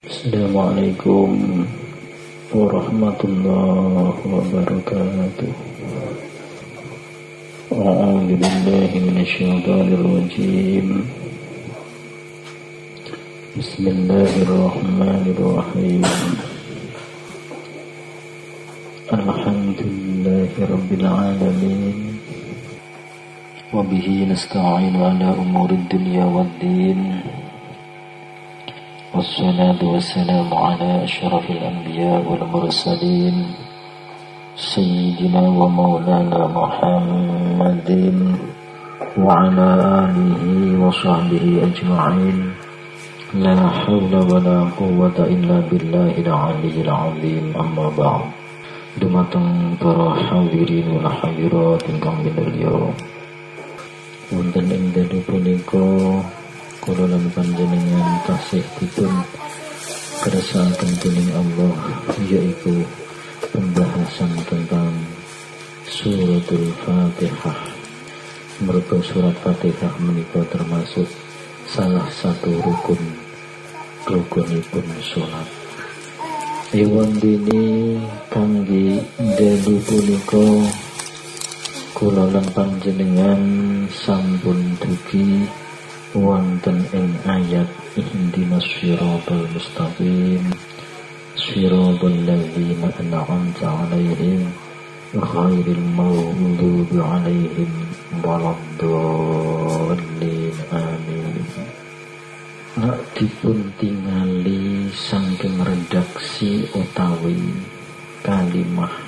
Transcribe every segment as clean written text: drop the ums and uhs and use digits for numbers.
Assalamualaikum warahmatullahi wabarakatuh. A'udzu billahi minasyaitonir rajim. Bismillahirrahmanirrahim. Alhamdulillahi rabbil alamin. Wa bihi nasta'inu ala umurid dunya waddin. Wassalatu wassalamu ala asyrafil anbiya wal mursalin Sayyidina wa maulana Muhammadin wa ala alihi wa sahbihi ajma'in. La hawla wa la quwwata illa billahil aliyyil azim. Amma ba'd. Dumateng para hadirin wal hadirat ingkang minulya. Wonten ing dalu punika kula lan panjenengan tasih dipun kersakaken dening Allah, yaitu pembahasan tentang suratul Fatihah. Merga surat Fatihah menika termasuk salah satu rukunipun salat. Ewan dene kangge dalu punika kula lan panjenengan sampun dugi wonten ing ayat ihdinas siratal mustaqim siratal ladzina an'amta 'alaihim ghairil maghdubi 'alaihim waladdallin. Amin. Nak dipun tingali saking redaksi utawi kalimah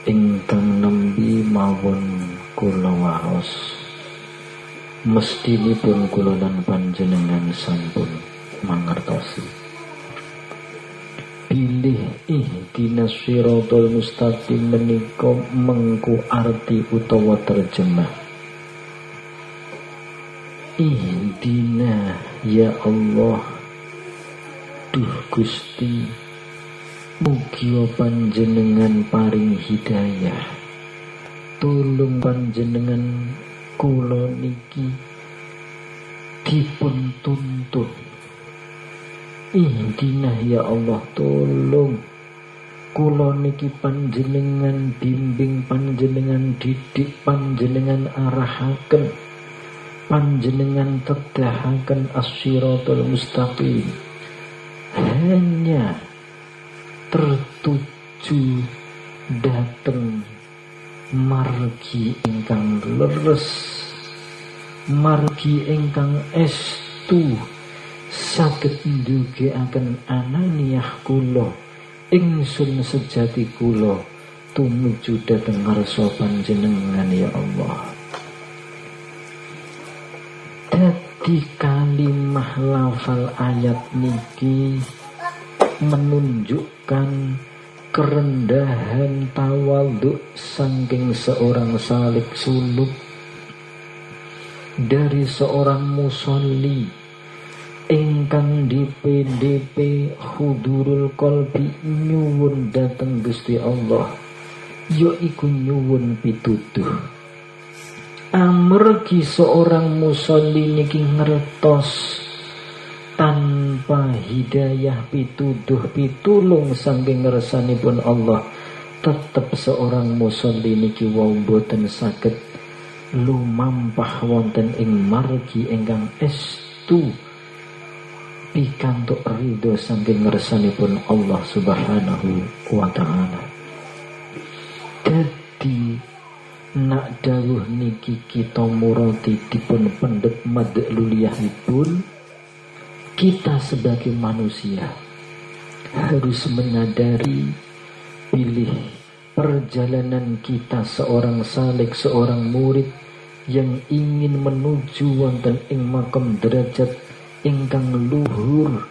ingkang nembe mawon kula waos, mestinipun kula lan panjenengan sampun mangertosi bilih ihdinas siratal mustaqim menika mengku arti utawa terjemah ihdina ya Allah, duh Gusti mugi panjenengan paring hidayah, tulung panjenengan kula niki dipun tuntun. Ihdinah ya Allah, tolong kula niki panjenengan bimbing, panjenengan didik, panjenengan arahaken, panjenengan tedahaken as-siratal mustaqim, hanya tertuju dateng margi ingkang leres, margi ingkang estu saged ndugiaken ananiyah kula, ingsun sejati kula tumuju dhateng ngarsa panjenengan ya Allah. Dadi kalimah lafal ayat niki menunjukkan kerendahan tawadhu saking seorang salik suluk, dari seorang musolli ingkang di PDP hudurul qalbi nyuwun dateng Gusti Allah, yaiku nyuwun pituduh. Amargi seorang musolli niki ngertos tanpa hidayah pituduh pitulung saking ngersanipun Allah, tetep seorang musolli niki wau boten saged lumampah wonten ing margi ingkang estu pikantuk ridho saking ngersanipun Allah Subhanahu wa ta'ala. Dadi nak dawuh niki kita murati dipun pendet madluliyahipun, kita sebagai manusia harus menyadari pilih perjalanan kita seorang salik, seorang murid yang ingin menuju wonten ing makam derajat ingkang luhur,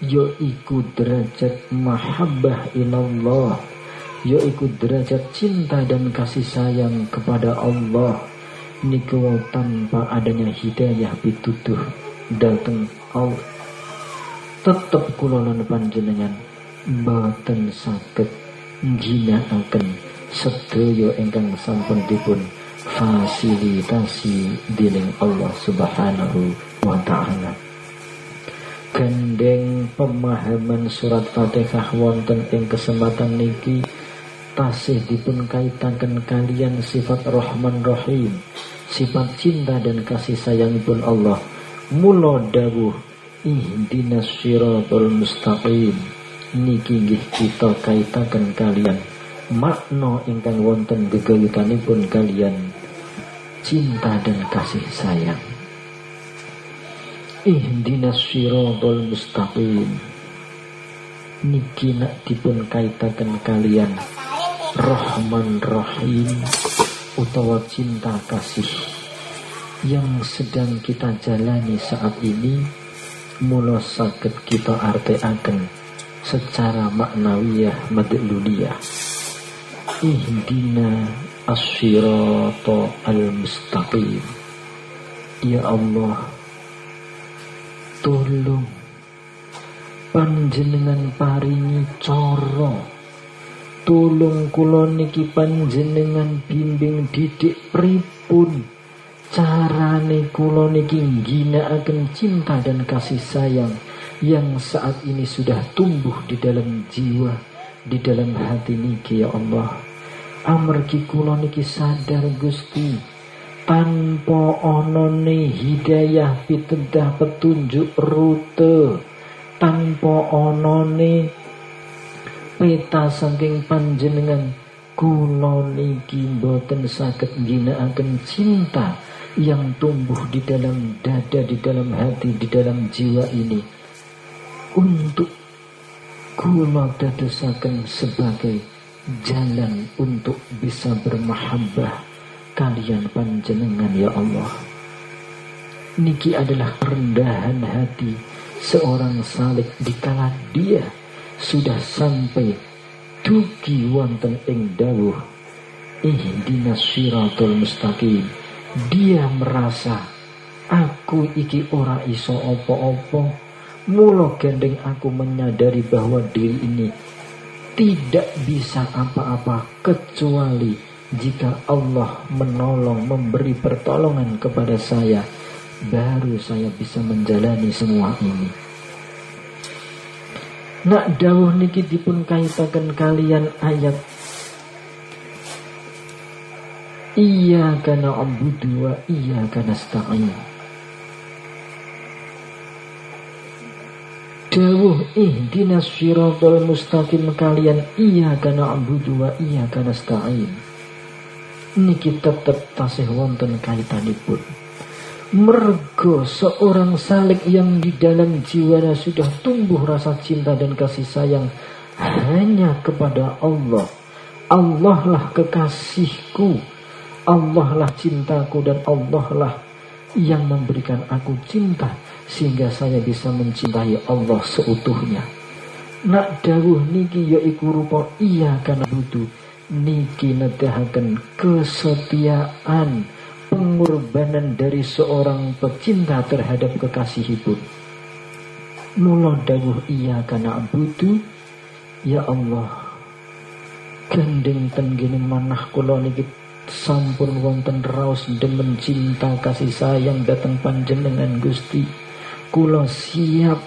yaiku derajat mahabbah ilallah, yaiku derajat cinta dan kasih sayang kepada Allah niku tanpa adanya hidayah pituduh dateng Allah, tetep kula lan panjenengan boten saged ngginakaken sedaya ingkang sampun dipun fasilitasi dening Allah Subhanahu wa ta'ala. Gandeng pemahaman surat Fatihah wonten ing kesempatan niki tasih dipun kaitaken kalian sifat Rahman Rahim, sifat cinta dan kasih sayangipun Allah. Mula dawuh ihdinas siratal mustaqim niki nggih kita kaitaken kalian makna ingkang wonten gegayutanipun kalian cinta dan kasih sayang. Ihdinas siratal mustaqim niki nak dipun kaitaken kalian Rahman Rahim utawa cinta kasih yang sedang kita jalani saat ini. Mula saged kita artikaken secara maknawiyah madluliyah. Ihdina as-sirata al-mustaqim. Ya Allah, tolong panjenengan paringi cara, tulung kula niki panjenengan bimbing didik pripun carane kula niki ngginakaken cinta dan kasih sayang yang saat ini sudah tumbuh di dalam jiwa, di dalam hati niki ya Allah. Amargi kula niki sadar Gusti, tanpa onone hidayah pitedah petunjuk rute, tanpa onone peta saking panjenengan, kula niki mboten saged ngginakaken cinta yang tumbuh di dalam dada, di dalam hati, di dalam jiwa ini untuk kula dadosaken sebagai jalan untuk bisa bermahabbah kalian panjenengan ya Allah. Niki adalah kerendahan hati seorang salik dikala dia sudah sampai dugi wonten ing dawuh ihdinas siratal mustaqim. Dia merasa aku iki ora iso apa-apa, mula gendeng aku menyadari bahwa diri ini tidak bisa apa-apa kecuali jika Allah menolong, memberi pertolongan kepada saya, baru saya bisa menjalani semua ini. Nak dawuh niki dipun kaitaken kalian ayat iyyaka na'budu wa iyyaka nasta'in. Dawuh ihdinas siratal mustaqim kalian iyyaka na'budu wa iyyaka nasta'in niki tetep tasih wonten kaitanipun. Mergo seorang salik yang di dalam jiwanya sudah tumbuh rasa cinta dan kasih sayang hanya kepada Allah. Allah lah kekasihku, Allah lah cintaku, dan Allah lah yang memberikan aku cinta sehingga saya bisa mencintai Allah seutuhnya. Nak dawuh niki yaiku rupa iyyaka na'budu niki nedahaken kesetiaan, pengorbanan dari seorang pecinta terhadap kekasihipun. Mula dawuh iyyaka na'budu, ya Allah, gending tenggene manah kula niki sampun wonten raos demen cinta kasih sayang dhateng panjenengan Gusti. Kula siap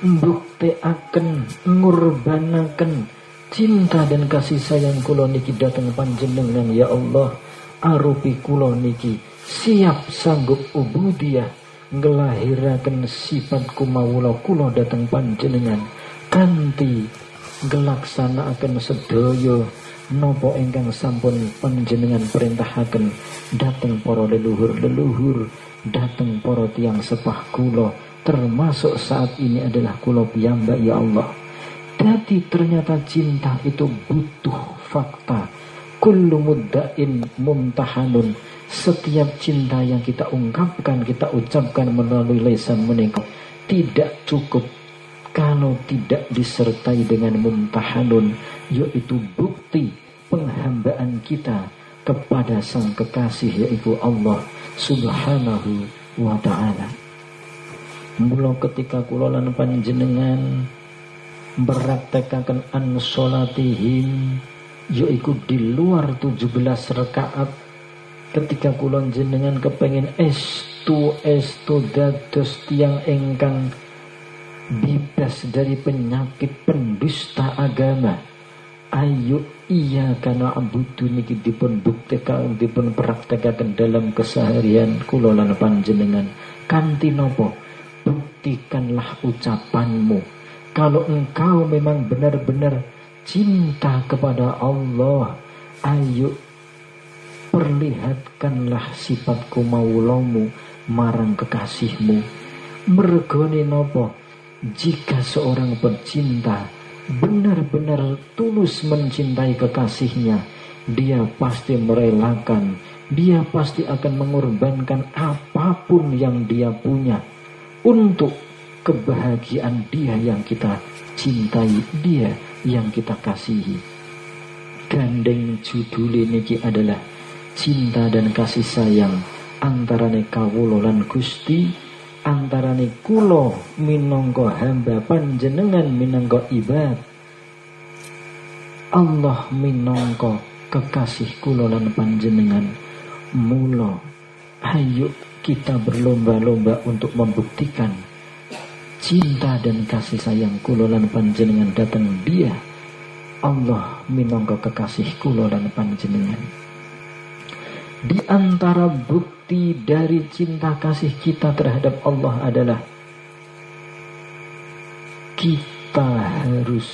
mbuktekaken, ngurbanaken cinta dan kasih sayang kula niki dhateng panjenengan ya Allah. Arupi kula niki siap sanggup ubudiyah ngelahiraken sifat kumawula kula dhateng panjenengan kanthi nglaksanakaken sedaya napa ingkang sampun panjenengan perintahaken dhateng para leluhur-leluhur, dhateng para tiyang sepah kula, termasuk saat ini adalah kula piyambak ya Allah. Jadi ternyata cinta itu butuh fakta. Kullu mudda'in mumtahanun. Setiap cinta yang kita ungkapkan, kita ucapkan melalui lisan menika tidak cukup kalau tidak disertai dengan mumtahanun, yaitu bukti penghambaan kita kepada sang kekasih, yaitu Allah subhanahu wa ta'ala. Mula ketika kula lan panjenengan mempraktekkan an-sholatihim, yaitu di luar 17 rakaat, ketika kula jenengan kepengin estu dados tiyang ingkang bebas dari penyakit pendusta agama. Ayo iya karena abudu niki dipun buktikan, dipun praktekaken dalam keseharian kula lan panjenengan. Kanthi napa? Buktikanlah ucapanmu. Kalau engkau memang benar-benar cinta kepada Allah, ayo perlihatkanlah sifat kumaulamu marang kekasihmu. Mergone napa? Jika seorang pecinta benar-benar tulus mencintai kekasihnya, dia pasti merelakan, dia pasti akan mengorbankan apapun yang dia punya untuk kebahagiaan dia yang kita cintai, dia yang kita kasihi. Gandeng judul niki adalah cinta dan kasih sayang antarane kawula lan Gusti, antarane kula minangka hamba panjenengan minangka ibad, Allah minangka kekasih kula lan panjenengan. Mula ayo kita berlomba-lomba untuk membuktikan cinta dan kasih sayang kula lan panjenengan datang dia Allah minangka kekasih kula lan panjenengan. Di antara bukti dari cinta kasih kita terhadap Allah adalah kita harus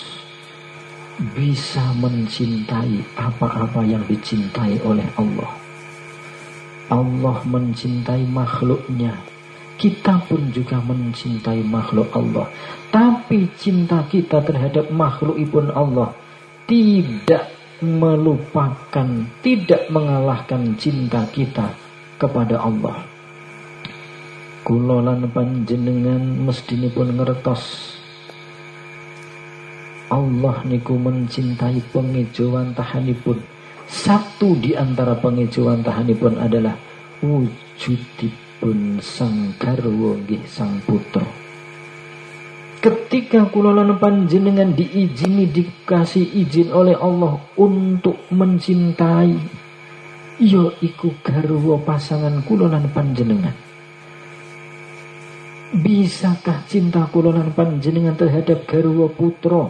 bisa mencintai apa-apa yang dicintai oleh Allah. Allah mencintai makhluknya, kita pun juga mencintai makhluk Allah. Tapi cinta kita terhadap makhlukipun Allah tidak melupakan, tidak mengalahkan cinta kita kepada Allah. Kula lan panjenengan mestinipun ngertos Allah niku mencintai pengejauhan tahanipun. Satu di antara pengejauhan tahanipun adalah wujudipun sang garwa nggih sang putra. Ketika kula lan panjenengan diizini, dikasih izin oleh Allah untuk mencintai, ya iku garwa pasangan kula lan panjenengan. Bisakah cinta kula lan panjenengan terhadap garwa putra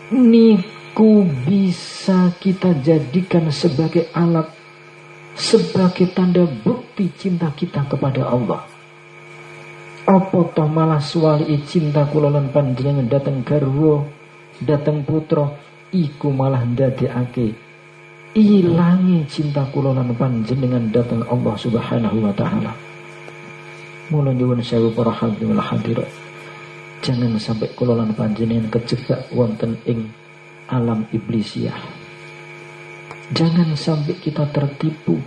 niku bisa kita jadikan sebagai alat, sebagai tanda bukti cinta kita kepada Allah? Apa toh malah suwali cinta kula lan panjenengan dateng garwa, dateng putra, iku malah ndadekake ilangi cinta kula lan panjenengan dateng Allah Subhanahu wa taala. Mula nyuwun sewu para hadirin wal hadirat, jangan sampai kula lan panjenengan kejebak wonten ing alam iblisiah. Jangan sampai kita tertipu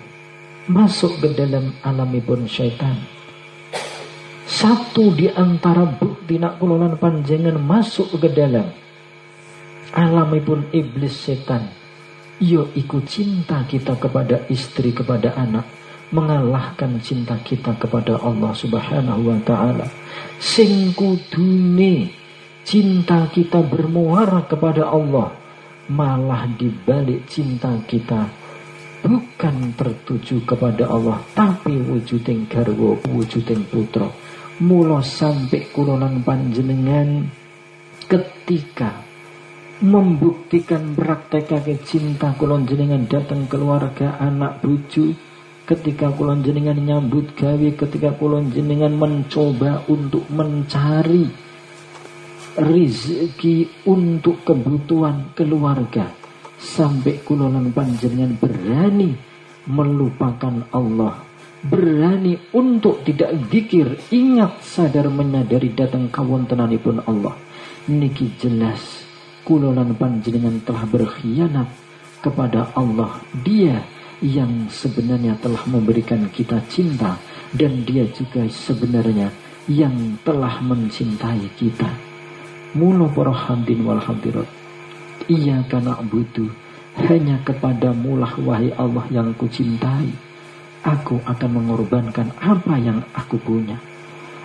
masuk ke dalam alamipun syaitan. Satu di antara bukti nak kula lan panjenengan masuk ke dalam alamipun iblis setan, ya iku cinta kita kepada istri, kepada anak, mengalahkan cinta kita kepada Allah Subhanahu wa taala. Sing kudune cinta kita bermuara kepada Allah, malah dibalik cinta kita bukan tertuju kepada Allah, tapi wujuding garwa, wujuding putra. Mula sampai kula lan panjenengan ketika membuktikan praktekake cinta kula jenengan datang keluarga, anak, bojo, ketika kula jenengan nyambut gawe, ketika kula jenengan mencoba untuk mencari rezeki untuk kebutuhan keluarga, sampai kula lan panjenengan berani melupakan Allah, berani untuk tidak zikir, ingat sadar menyadari datang kawontenanipun Allah, niki jelas kula lan panjenengan telah berkhianat kepada Allah. Dia yang sebenarnya telah memberikan kita cinta, dan dia juga sebenarnya yang telah mencintai kita. Mula para hadirin wal hadirat, iyyaka na'budu, hanya kepadamulah wahai Allah yang kucintai. Aku akan mengorbankan apa yang aku punya.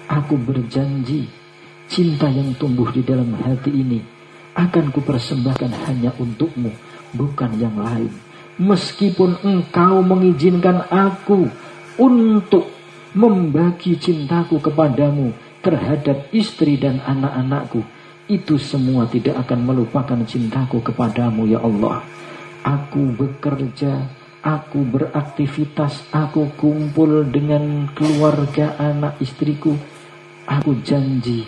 Aku berjanji cinta yang tumbuh di dalam hati ini akan kupersembahkan hanya untukmu, bukan yang lain. Meskipun engkau mengizinkan aku untuk membagi cintaku kepadamu, terhadap istri dan anak-anakku, itu semua tidak akan melupakan cintaku kepadamu ya Allah. Aku bekerja, aku beraktivitas, aku kumpul dengan keluarga anak istriku. Aku janji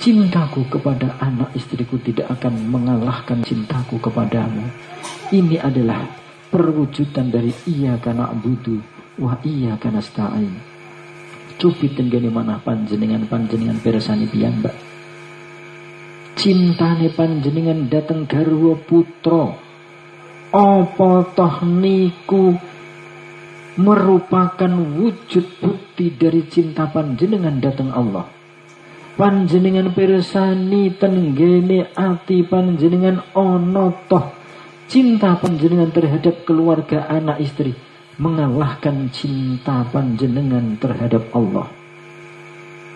cintaku kepada anak istriku tidak akan mengalahkan cintaku kepadamu. Ini adalah perwujudan dari iyyaka na'budu wa iyyaka nasta'in. Cupit tenggene manah panjenengan pirsani piyambak. Cintane panjenengan dateng garwa putra. Apa toh niku merupakan wujud bukti dari cinta panjenengan dateng Allah. Panjenengan pirsani tenggene ati panjenengan ana toh cinta panjenengan terhadap keluarga anak istri mengalahkan cinta panjenengan terhadap Allah.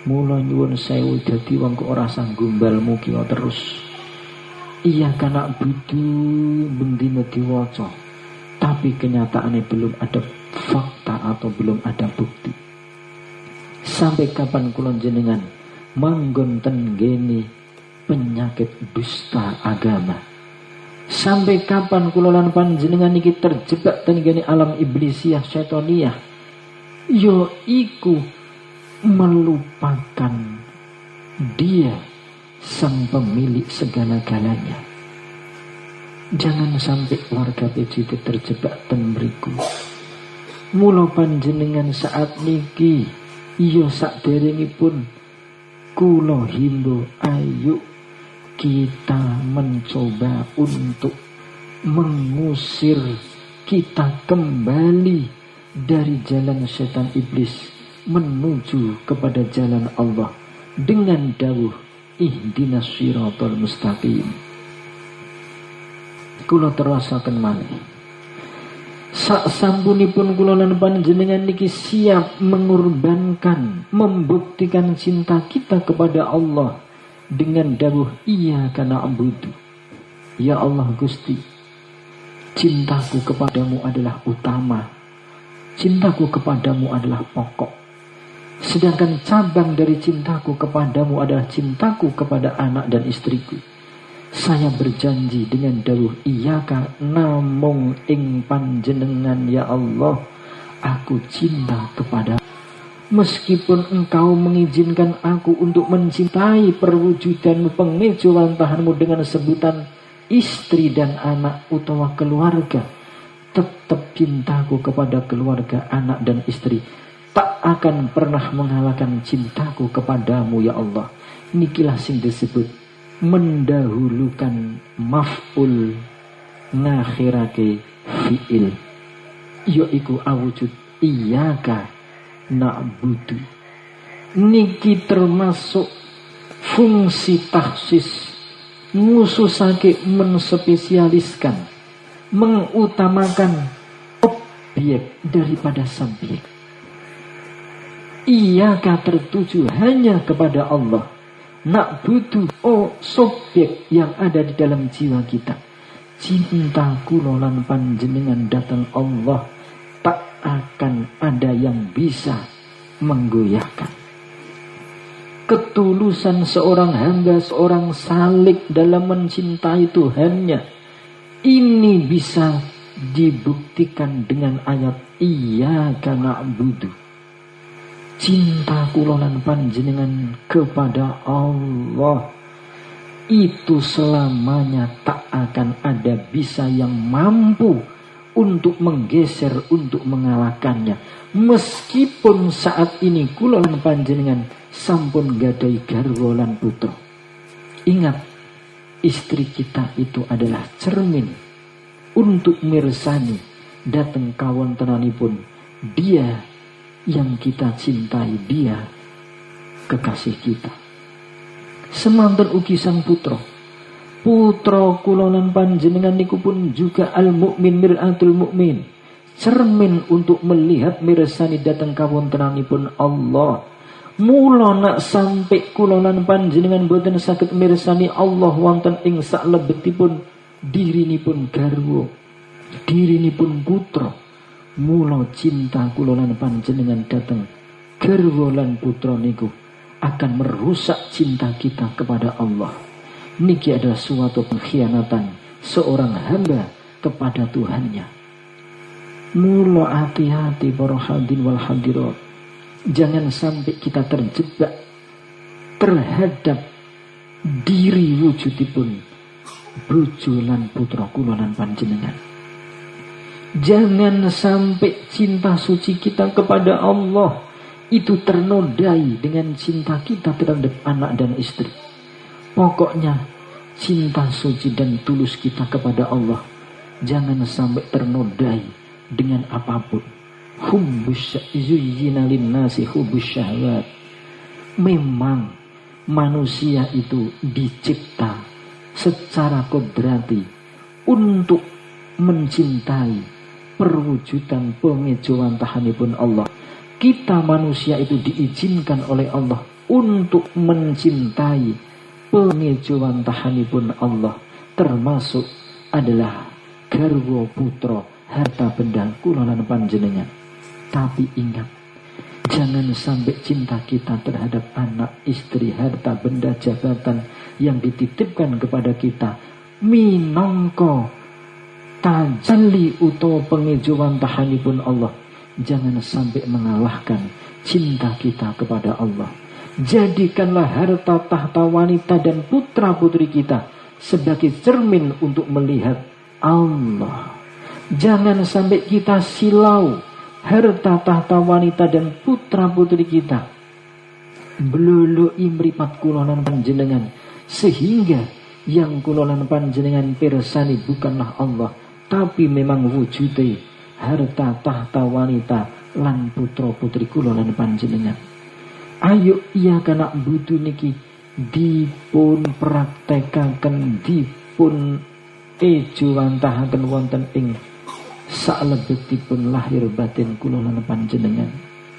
Mula nyuwun sewu dadi wong kok ora sanggumbal mugi terus. Iya kana budu bendina diwaca, tapi kenyataannya belum ada fakta atau belum ada bukti. Sampai kapan kula jenengan manggon tenggene penyakit dusta agama? Sampai kapan kula lan panjenengan iki terjebak tenggene alam iblisiyah syaitoniyah? Yo iku melupakan dia sang pemilik segala-galanya. Jangan sampai warga PJT terjebak ten mriku. Mula panjenengan saat niki iya sakderengipun kula himbau, ayo kita mencoba untuk mengusir, kita kembali dari jalan setan iblis menuju kepada jalan Allah dengan dawuh ihdinas siratal mustaqim. Kula terasaken malih sak sampunipun kula lan panjenengan niki siap mengorbankan, membuktikan cinta kita kepada Allah dengan dawuh iyyaka na'budu. Ya Allah Gusti, cintaku kepadamu adalah utama, cintaku kepadamu adalah pokok. Sedangkan cabang dari cintaku kepadamu adalah cintaku kepada anak dan istriku. Saya berjanji dengan dawuh iyyaka namung ing panjenengan ya Allah, aku cinta kepada. Meskipun engkau mengizinkan aku untuk mencintai perwujudanmu, pengejawantahanmu dengan sebutan istri dan anak utawa keluarga, tetap cintaku kepada keluarga, anak dan istri tak akan pernah mengalahkan cintaku kepadamu ya Allah. Nikilah sing disebut mendahulukan maf'ul ngakhirake fi'il, yaiku awujud iyyaka na'budu. Niki termasuk fungsi taksis, ngususake, menspesialiskan, mengutamakan objek daripada subjek. Iyyaka tertuju hanya kepada Allah, na'budu subjek yang ada di dalam jiwa kita. Cinta kula lan panjenengan datang Allah, tak akan ada yang bisa menggoyahkan. Ketulusan seorang hamba, seorang salik dalam mencintai Tuhannya, ini bisa dibuktikan dengan ayat iyyaka na'budu. Cinta kula lan panjenengan kepada Allah itu selamanya tak akan ada bisa yang mampu untuk menggeser, untuk mengalahkannya. Meskipun saat ini kula lan panjenengan sampun gadai garwa lan putra. Ingat, istri kita itu adalah cermin untuk mirsani dateng kawontenanipun dia yang kita cintai, dia kekasih kita. Semanten ugi sang putra kula lan panjenengan niku pun juga al-mukmin mir'atul mukmin, cermin untuk melihat mirsani dateng kawontenanipun Allah. Mula nak sampai kula lan panjenengan boten saged mirsani Allah wonten ing salebetipun dirinipun garwa, dirinipun putra. Mula cinta kula lan panjenengan dateng garwa lan putra niku akan merusak cinta kita kepada Allah. Niki adalah suatu pengkhianatan seorang hamba kepada Tuhannya. Mula hati-hati para hadirin wal hadirat. Jangan sampai kita terjebak terhadap diri wujudipun bojo lan putra kula lan panjenengan. Jangan sampai cinta suci kita kepada Allah itu ternodai dengan cinta kita terhadap anak dan istri. Pokoknya cinta suci dan tulus kita kepada Allah jangan sampai ternodai dengan apapun. Hubbus zuyyina linnasi hubbus syahwat. Memang manusia itu dicipta secara kodrati untuk mencintai perwujudan pengejawan tahanipun Allah. Kita manusia itu diizinkan oleh Allah untuk mencintai pengejawan tahanipun Allah, termasuk adalah garwa putra harta benda kula lan panjenengan. Tapi ingat, jangan sampai cinta kita terhadap anak, istri, harta benda, jabatan yang dititipkan kepada kita minangka tajalli utawa pengejawan tahanipun Allah, jangan sampai mengalahkan cinta kita kepada Allah. Jadikanlah harta tahta wanita dan putra putri kita sebagai cermin untuk melihat Allah. Jangan sampai kita silau harta tahta wanita dan putra putri kita blului mripat kula lan panjenengan, sehingga yang kula lan panjenengan pirsani bukanlah Allah, tapi memang wujude harta tahta wanita lan putra putri kula lan panjenengan. Ayo iya kana butuh niki dipun praktekaken, dipun ejuwantahaken wonten ing salebetipun lahir batin kula lan panjenengan.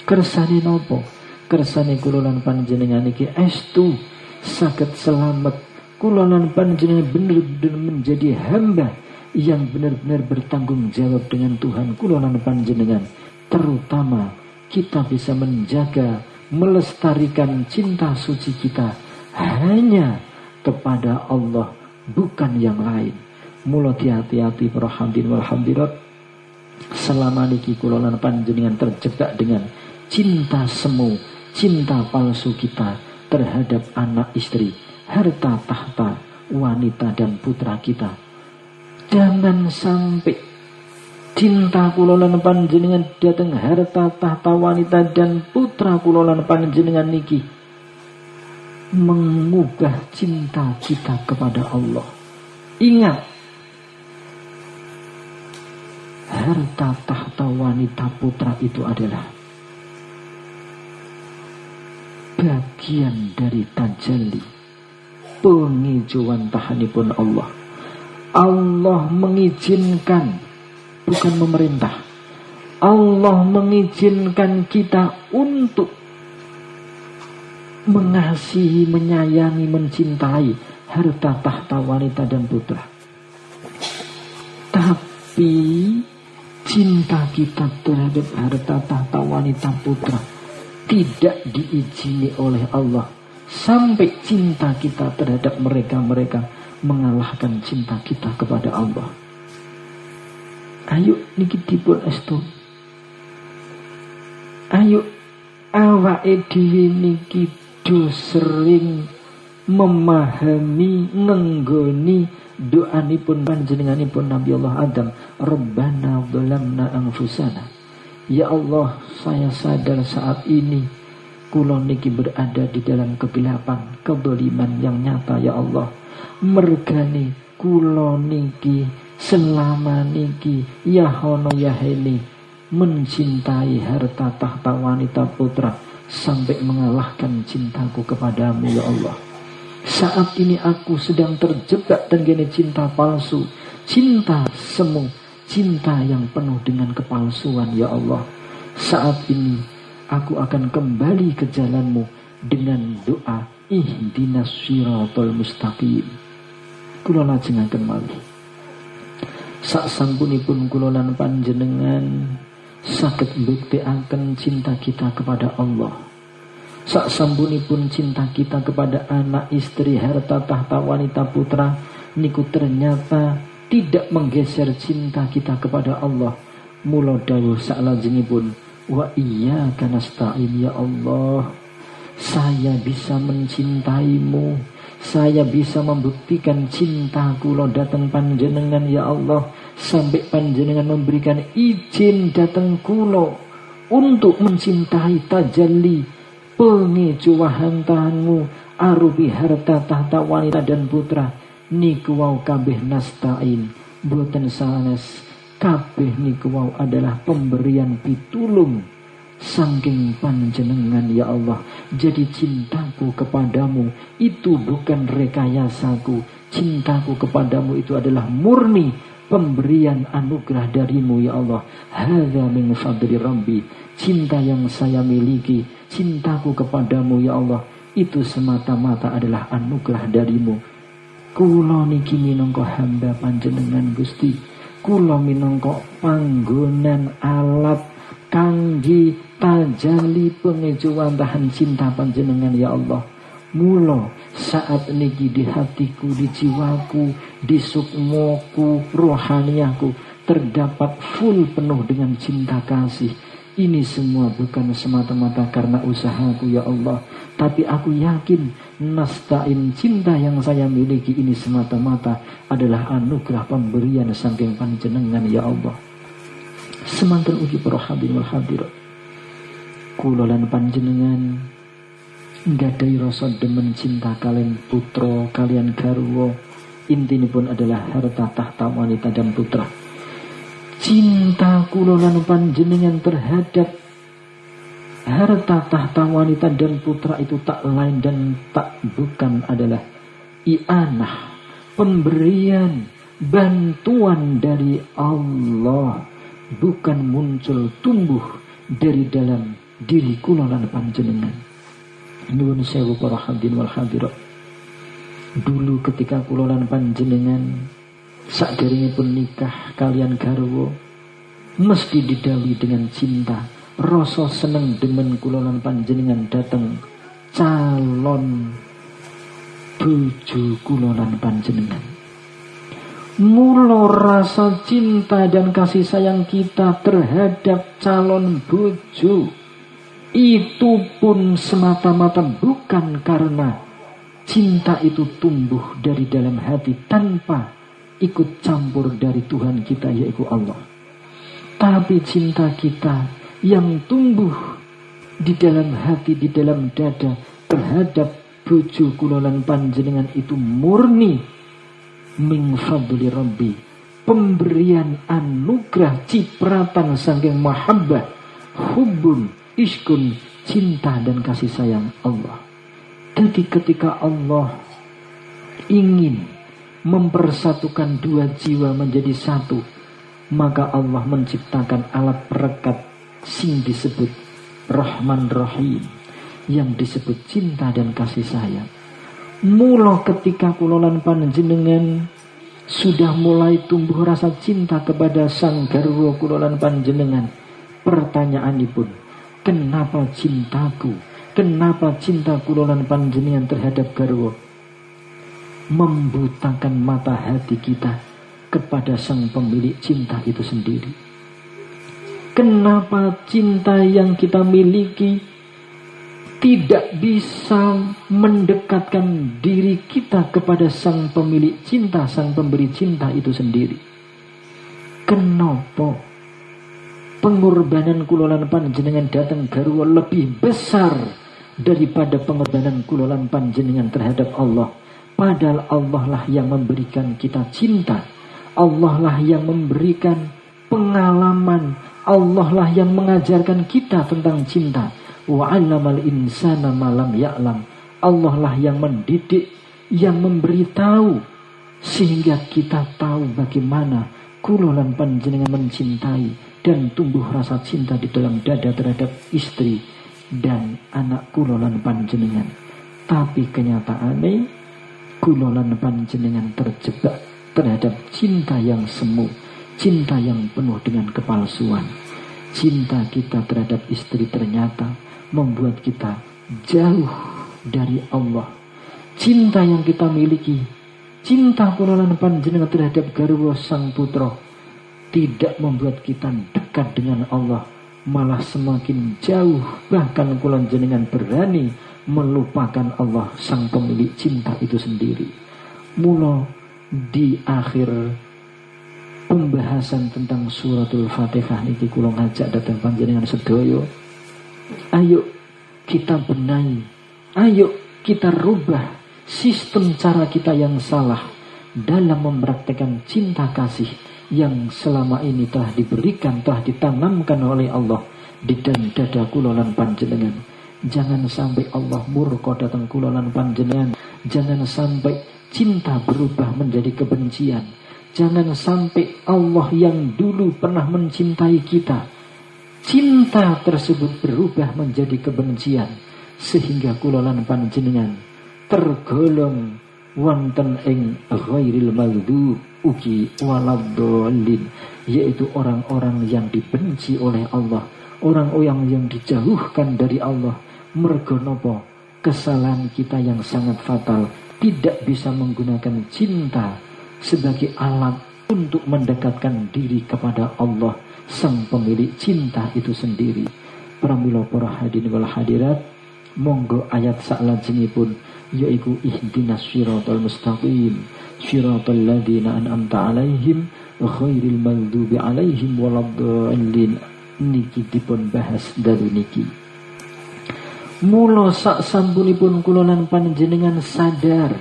Kersane napa? Kersane kula lan panjenengan niki estu saged selamat, kula lan panjenengan bener-bener menjadi hamba yang benar-benar bertanggung jawab dengan Tuhan kula lan panjenengan. Terutama kita bisa menjaga, melestarikan cinta suci kita hanya kepada Allah, bukan yang lain. Mula hati-hati para hadirin wal hadirat. Selama niki kula lan panjenengan terjebak dengan cinta semu, cinta palsu kita terhadap anak, istri, harta tahta, wanita dan putra kita. Jangan sampai cinta kula lan panjenengan datang harta tahta wanita dan putra kula lan panjenengan niki mengubah cinta kita kepada Allah. Ingat, harta tahta wanita putra itu adalah bagian dari tajalli penghijauan tahanipun Allah. Allah mengizinkan, bukan memerintah. Allah mengizinkan kita untuk mengasihi, menyayangi, mencintai harta tahta wanita dan putra. Tapi cinta kita terhadap harta tahta wanita putra tidak diizini oleh Allah, sampai cinta kita terhadap mereka mengalahkan cinta kita kepada Allah. Ayo niki dipun estu. Ayo awake dhewe niki do sering memahami, nenggoni doanipun panjenenganipun Nabi Allah Adam, Rabbana dzalamna anfusana. Ya Allah, saya sadar saat ini kula niki berada di dalam kegelapan, kedzaliman yang nyata ya Allah. Mergane kula niki selama niki ya hono ya heni mencintai harta tahta wanita putra sampai mengalahkan cintaku kepadamu ya Allah. Saat ini aku sedang terjebak dengan cinta palsu, cinta semu, cinta yang penuh dengan kepalsuan ya Allah. Saat ini aku akan kembali ke jalanmu dengan doa ihdinas siratal mustaqim. Kula lajengaken malih. Sak sampunipun kula lan panjenengan saged mbuktekaken cinta kita kepada Allah. sak sampunipun cinta kita kepada anak, istri, harta, tahta, wanita, putra niku ternyata tidak menggeser cinta kita kepada Allah. Mula dawuh saklajengipun, wa iyyaka nasta'in, ya Allah, saya bisa mencintaimu, saya bisa membuktikan cinta kula datang panjenengan ya Allah, sampai panjenengan memberikan izin datang kula untuk mencintai tajalli pengecuwahantanmu arupi harta, tahta, wanita dan putra. Niku wau kabeh nasta'in, boten sanes, kabeh niku wau adalah pemberian pitulung saking panjenengan ya Allah. Jadi cintaku kepadamu itu bukan rekayasaku, cintaku kepadamu itu adalah murni pemberian anugerah darimu ya Allah. Hadza min fadli rabbi, cinta yang saya miliki, cintaku kepadamu ya Allah, itu semata-mata adalah anugerah darimu. Kula niki minangka hamba panjenengan Gusti, kula minangka panggonan alat kangge tajalli pengecuwantahan cinta panjenengan ya Allah. Mula saat niki di hatiku, di jiwaku, di sukmoku, rohaniaku terdapat full penuh dengan cinta kasih. Ini semua bukan semata-mata karena usahaku ya Allah, tapi aku yakin nasta'in, cinta yang saya miliki ini semata-mata adalah anugerah pemberian saking panjenengan ya Allah. Semanten ugi para hadirin wal hadirat, kula lan panjenengan nggadahi rasa demen cinta kalian putra, kalian garwa, intinipun adalah harta, tahta, wanita dan putra. Cinta kula lan panjenengan terhadap harta, tahta, wanita dan putra itu tak lain dan tak bukan adalah i'anah, pemberian, bantuan dari Allah, bukan muncul tumbuh dari dalam diri kula lan panjenengan. Nuwun sewu para hadirin wal hadirat. Dulu ketika kula lan panjenengan sakderengipun nikah kalian garwa, mesti didhawuhi dengan cinta, rasa seneng demen kula lan panjenengan dateng calon bojo kula lan panjenengan. Mula rasa cinta dan kasih sayang kita terhadap calon bojo itu pun semata-mata bukan karena cinta itu tumbuh dari dalam hati tanpa ikut campur dari Tuhan kita yaitu Allah, tapi cinta kita yang tumbuh di dalam hati, di dalam dada terhadap bojo kula lan panjenengan itu murni min fadli rabbi, pemberian anugerah cipratan saking mahabbah, hubbun, iskun, cinta dan kasih sayang Allah. Jadi ketika Allah ingin mempersatukan dua jiwa menjadi satu, maka Allah menciptakan alat perekat sing disebut Rahman Rahim, yang disebut cinta dan kasih sayang. Mula ketika kula lan panjenengan sudah mulai tumbuh rasa cinta kepada sang garwa kula lan panjenengan, pertanyaanipun, kenapa cintaku, kenapa cinta kula lan panjenengan terhadap garwa membutakan mata hati kita kepada sang pemilik cinta itu sendiri? Kenapa cinta yang kita miliki tidak bisa mendekatkan diri kita kepada sang pemilik cinta, sang pemberi cinta itu sendiri? Kenapa pengorbanan kula lan panjenengan datang garwa lebih besar daripada pengorbanan kula lan panjenengan terhadap Allah? Padahal Allah lah yang memberikan kita cinta, Allah lah yang memberikan pengalaman, Allah lah yang mengajarkan kita tentang cinta. Wa 'allamal insana ma lam ya'lam, Allah lah yang mendidik, yang memberitahu sehingga kita tahu bagaimana kula lan panjenengan mencintai dan tumbuh rasa cinta di dalam dada terhadap istri dan anak kula lan panjenengan. Tapi kenyataannya kula lan panjenengan terjebak terhadap cinta yang semu, cinta yang penuh dengan kepalsuan. Cinta kita terhadap istri ternyata membuat kita jauh dari Allah. Cinta yang kita miliki, cinta kula lan panjenengan terhadap garwa sang putra, tidak membuat kita dekat dengan Allah, malah semakin jauh. Bahkan kula jenengan berani melupakan Allah sang pemilik cinta itu sendiri. Mula di akhir pembahasan tentang suratul Fatihah niki kula ngajak datang panjenengan sedaya, ayo kita benahi, ayo kita rubah sistem cara kita yang salah dalam mempraktekkan cinta kasih yang selama ini telah diberikan, telah ditanamkan oleh Allah di dalam dada kula lan panjenengan. Jangan sampai Allah murka datang kula lan panjenengan. Jangan sampai cinta berubah menjadi kebencian. Jangan sampai Allah yang dulu pernah mencintai kita, cinta tersebut berubah menjadi kebencian, sehingga kula lan panjenengan tergolong wonten ing ghairil maghdub ugi waladhdallin, yaitu orang-orang yang dibenci oleh Allah, orang-orang yang dijauhkan dari Allah. Mergo napa? Kesalahan kita yang sangat fatal, tidak bisa menggunakan cinta sebagai alat untuk mendekatkan diri kepada Allah sang pemilik cinta itu sendiri. Pramila para hadirin wal hadirat, monggo ayat saklajengipun yaiku ihdinas siratal mustaqim siratal ladzina an'amta alaihim ghairil maghdubi alaihim waladdallin niki dipun bahas dalu niki. Mula sak sampunipun kula lan panjenengan sadar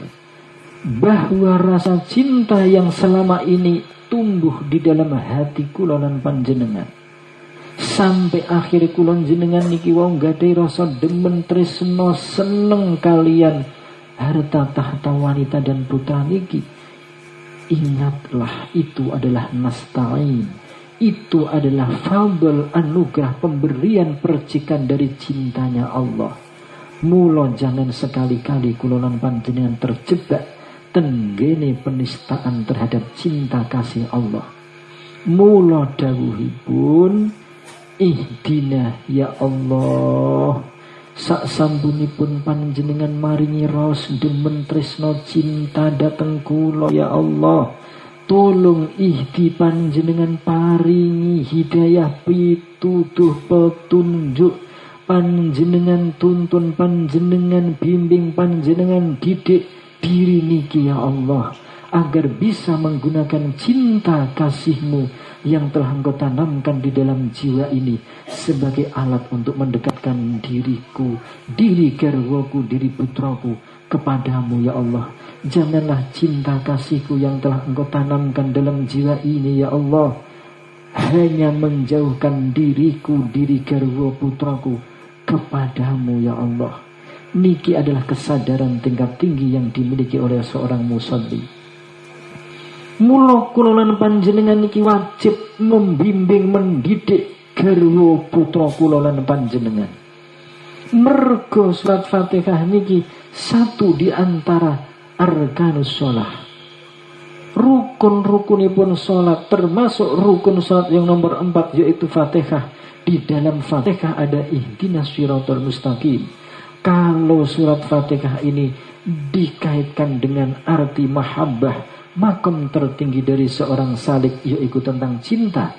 bahwa rasa cinta yang selama ini tumbuh di dalam hati kula lan panjenengan, sampai akhir kula jenengan niki wau gadai rasa demen tresno seneng kalian harta tahta wanita dan putra niki. Ingatlah itu adalah nasta'in, itu adalah fadl, anugerah, pemberian percikan dari cintanya Allah. Mula jangan sekali-kali kula lan panjenengan terjebak tenggene penistaan terhadap cinta kasih Allah. Mula dawuhipun ihdina ya Allah, sak sampunipun panjenengan maringi raos demen tresno cinta dateng kula ya Allah, tolong ihdi panjenengan paringi hidayah pituduh petunjuk panjenengan, tuntun panjenengan, bimbing panjenengan, didik diri niki ya Allah, agar bisa menggunakan cinta kasih-Mu yang telah Engkau tanamkan di dalam jiwa ini sebagai alat untuk mendekatkan diriku, diri garwaku, diri putraku kepadamu ya Allah. Janganlah cinta kasihku yang telah Engkau tanamkan dalam jiwa ini ya Allah hanya menjauhkan diriku, diri garwa putraku kepadamu ya Allah. Niki adalah kesadaran tingkat tinggi yang dimiliki oleh seorang musalli. Mula kula lan panjenengan niki wajib membimbing, mendidik garwa putra kula lan panjenengan. Mergo surat Fatihah niki satu di antara arkanus shalah, rukun-rukunipun salat, termasuk rukun salat yang nomor 4 yaitu Fatihah. Di dalam Fatihah ada ihdinas siratal mustaqim. Kalau surat Fatihah ini dikaitkan dengan arti mahabbah, makam tertinggi dari seorang salik yaitu tentang cinta.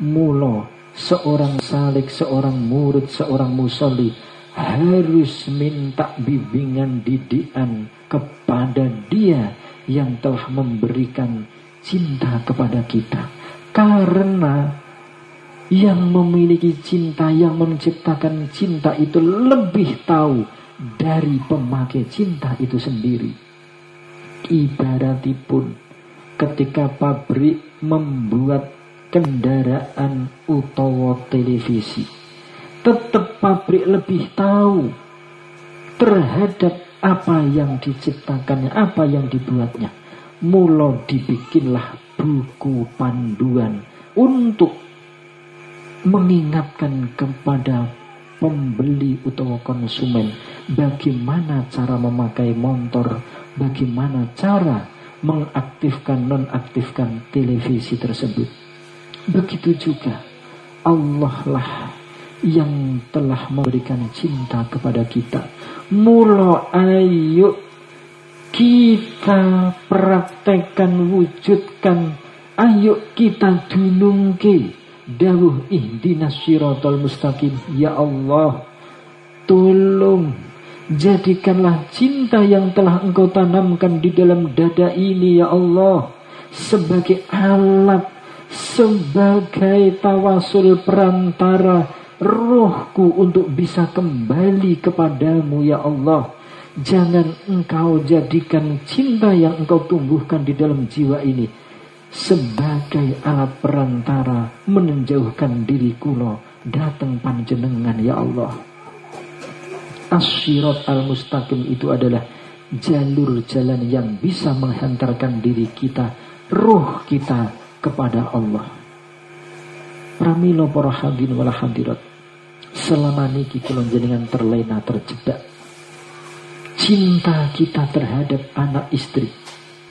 Mula seorang salik, seorang murid, seorang musolli harus minta bimbingan, didikan kepada dia yang telah memberikan cinta kepada kita. Karena yang memiliki cinta, yang menciptakan cinta itu lebih tahu dari pemakai cinta itu sendiri. Ibaratipun ketika pabrik membuat kendaraan utawa televisi, tetap pabrik lebih tahu terhadap apa yang diciptakannya, apa yang dibuatnya. Mula dibikinlah buku panduan untuk mengingatkan kepada pembeli atau konsumen bagaimana cara memakai motor, bagaimana cara mengaktifkan, nonaktifkan televisi tersebut. Begitu juga Allah lah yang telah memberikan cinta kepada kita. Mula ayo kita praktekkan, wujudkan, ayo kita dunungke dawuh ihdinas siratal mustaqim. Ya Allah, tolong jadikanlah cinta yang telah Engkau tanamkan di dalam dada ini ya Allah sebagai alat, sebagai tawasul perantara rohku untuk bisa kembali kepadamu ya Allah. Jangan Engkau jadikan cinta yang Engkau tumbuhkan di dalam jiwa ini sebagai alat perantara menjauhkan diri kula datang panjenengan ya Allah. As-sirat al-mustaqim itu adalah jalur jalan yang bisa menghantarkan diri kita, ruh kita kepada Allah. Pramila para hadirin wal hadirat, selama niki kula jenengan terlena terjebak. Cinta kita terhadap anak istri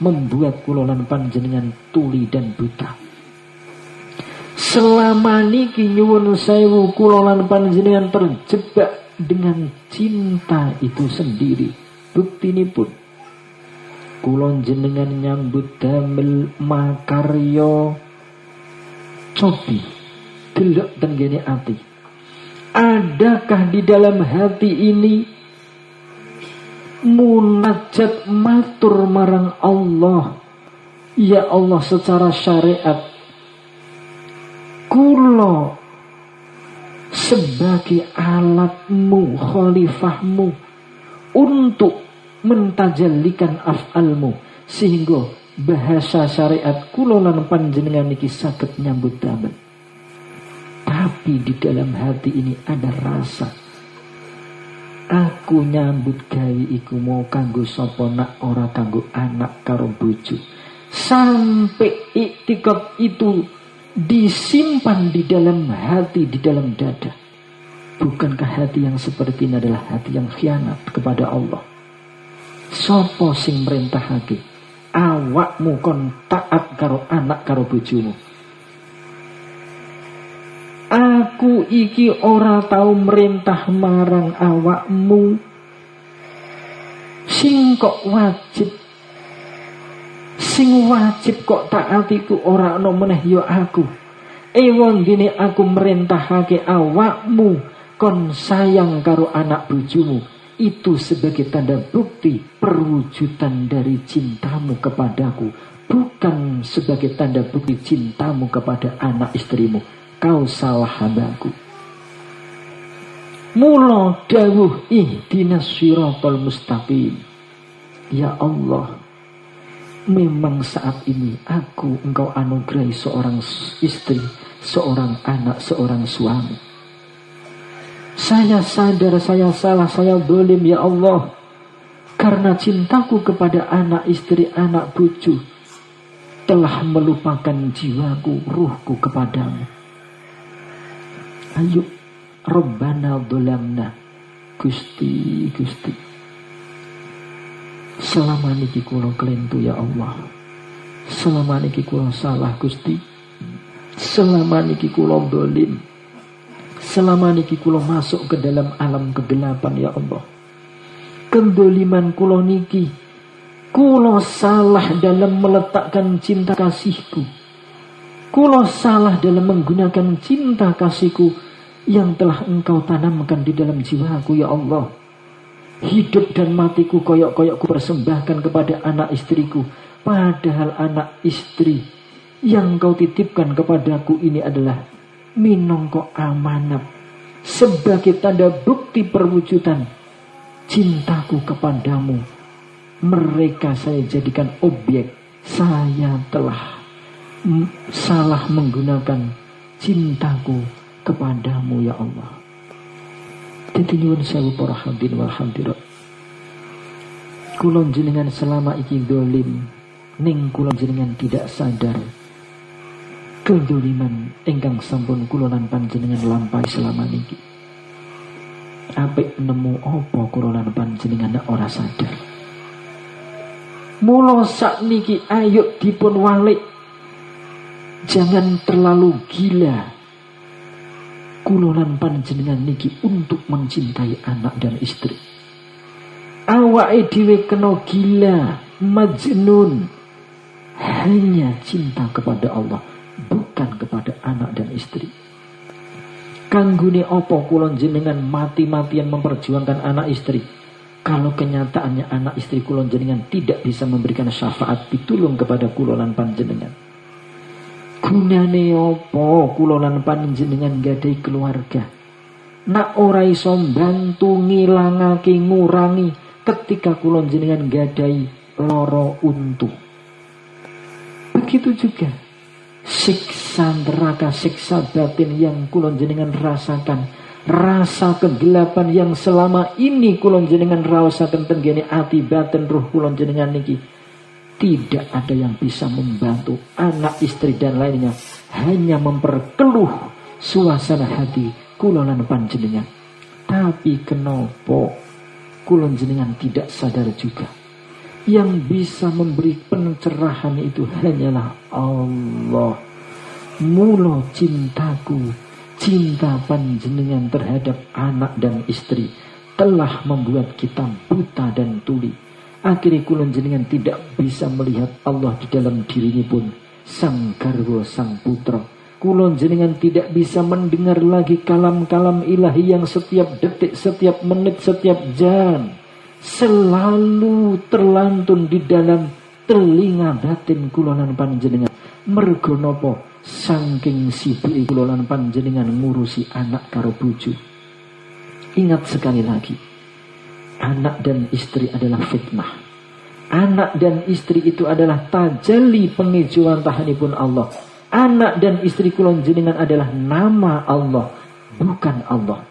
membuat kula lan panjenengan tuli dan buta. Selama niki nyuwun sewu kula lan panjenengan terjebak dengan cinta itu sendiri. Buktinipun kula jenengan nyambut damel makarya cobi delok tenggene ati. Adakah di dalam hati ini munajat matur marang Allah, ya Allah, secara syariat kula sebagai alatmu, khalifahmu untuk mentajallikan af'almu, sehingga bahasa syariat kula lan panjenengan niki saged nyambut damel. Tapi di dalam hati ini ada rasa, aku nyambut gawe iku mau kanggo sapa nak ora kanggo anak karo bojo. Sampai iktikad itu disimpan di dalam hati, di dalam dada. Bukankah hati yang seperti ini adalah hati yang khianat kepada Allah? Sapa sing merintahake awakmu kon taat karo anak karo bojomu? Aku iki ora tau merintah marang awakmu, sing kok wajib, sing wajib kok taatiku ora ana meneh ya aku. Ewon dene aku merintahake awakmu kon sayang karo anak bojomu, itu sebagai tanda bukti perwujudan dari cintamu kepadaku, bukan sebagai tanda bukti cintamu kepada anak istrimu. Kau salah hambaku. Mula dawuh ihdinas siratal mustaqim. Ya Allah, memang saat ini aku Engkau anugerahi seorang istri, seorang anak, seorang suami. Saya sadar saya salah, saya zalim ya Allah. Karena cintaku kepada anak istri, anak bojo telah melupakan jiwaku, ruhku kepadamu. Ayo Rabbana dzalamna, Gusti selama niki kula kelentu ya Allah, selama niki kula salah Gusti, selama niki kula zalim, selama niki kula masuk ke dalam alam kegelapan ya Allah. Kendoliman kula niki, kula salah dalam meletakkan cinta kasihku, kula salah dalam menggunakan cinta kasihku yang telah Engkau tanamkan di dalam jiwaku ya Allah. Hidup dan matiku koyok-koyok ku persembahkan kepada anak istriku, padahal anak istri yang Engkau titipkan kepadaku ini adalah minangka amanat, sebagai tanda bukti perwujudan cintaku kepadamu. Mereka saya jadikan objek. Saya telah salah menggunakan cintaku kepadamu ya Allah. Dadi nyuwun sewu para hadirin wal hadirat, kula jenengan selama iki zalim, ning kula jenengan tidak sadar kedzaliman ingkang sampun kula lan panjenengan lampahi selama niki. Apik nemu apa kula lan panjenengan ora sadar. Mula sakniki ayo dipun walik. Jangan terlalu gila kula lan panjenengan niki untuk mencintai anak dan istri. Awake dhewe kena gila, majnun, hanya cinta kepada Allah, bukan kepada anak dan istri. Kanggone apa kula jenengan mati-matian memperjuangkan anak istri, kalau kenyataannya anak istri kula jenengan tidak bisa memberikan syafaat pitulung kepada kula lan panjenengan? Gunane apa kula lan panjenengan gadahi keluarga nak ora iso bantu ngilangake ngurangi ketika kula jenengan gadahi lara untu? Begitu juga siksa neraka, siksa batin yang kula jenengan rasakan, rasa kegelapan yang selama ini kula jenengan rasakan tenggene ati batin ruh kula jenengan niki. Tidak ada yang bisa membantu anak istri dan lainnya, hanya memperkeluh suasana hati kula lan panjenengan. Tapi kenapa kula jenengan tidak sadar juga, yang bisa memberi pencerahan itu hanyalah Allah. Mula cintaku, cinta panjenengan terhadap anak dan istri telah membuat kita buta dan tuli. Akhirnya kula jenengan tidak bisa melihat Allah di dalam dirinya pun sang garwa, sang putra. Kula jenengan tidak bisa mendengar lagi kalam-kalam ilahi yang setiap detik, setiap menit, setiap jam selalu terlantun di dalam telinga batin kula lan panjenengan. Mergo napa? Saking sibuke kula lan panjenengan ngurusi anak karo bojo. Ingat sekali lagi, anak dan istri adalah fitnah. Anak dan istri itu adalah tajalli penghijauan tahanipun Allah. Anak dan istri kula jenengan adalah nama Allah, bukan Allah.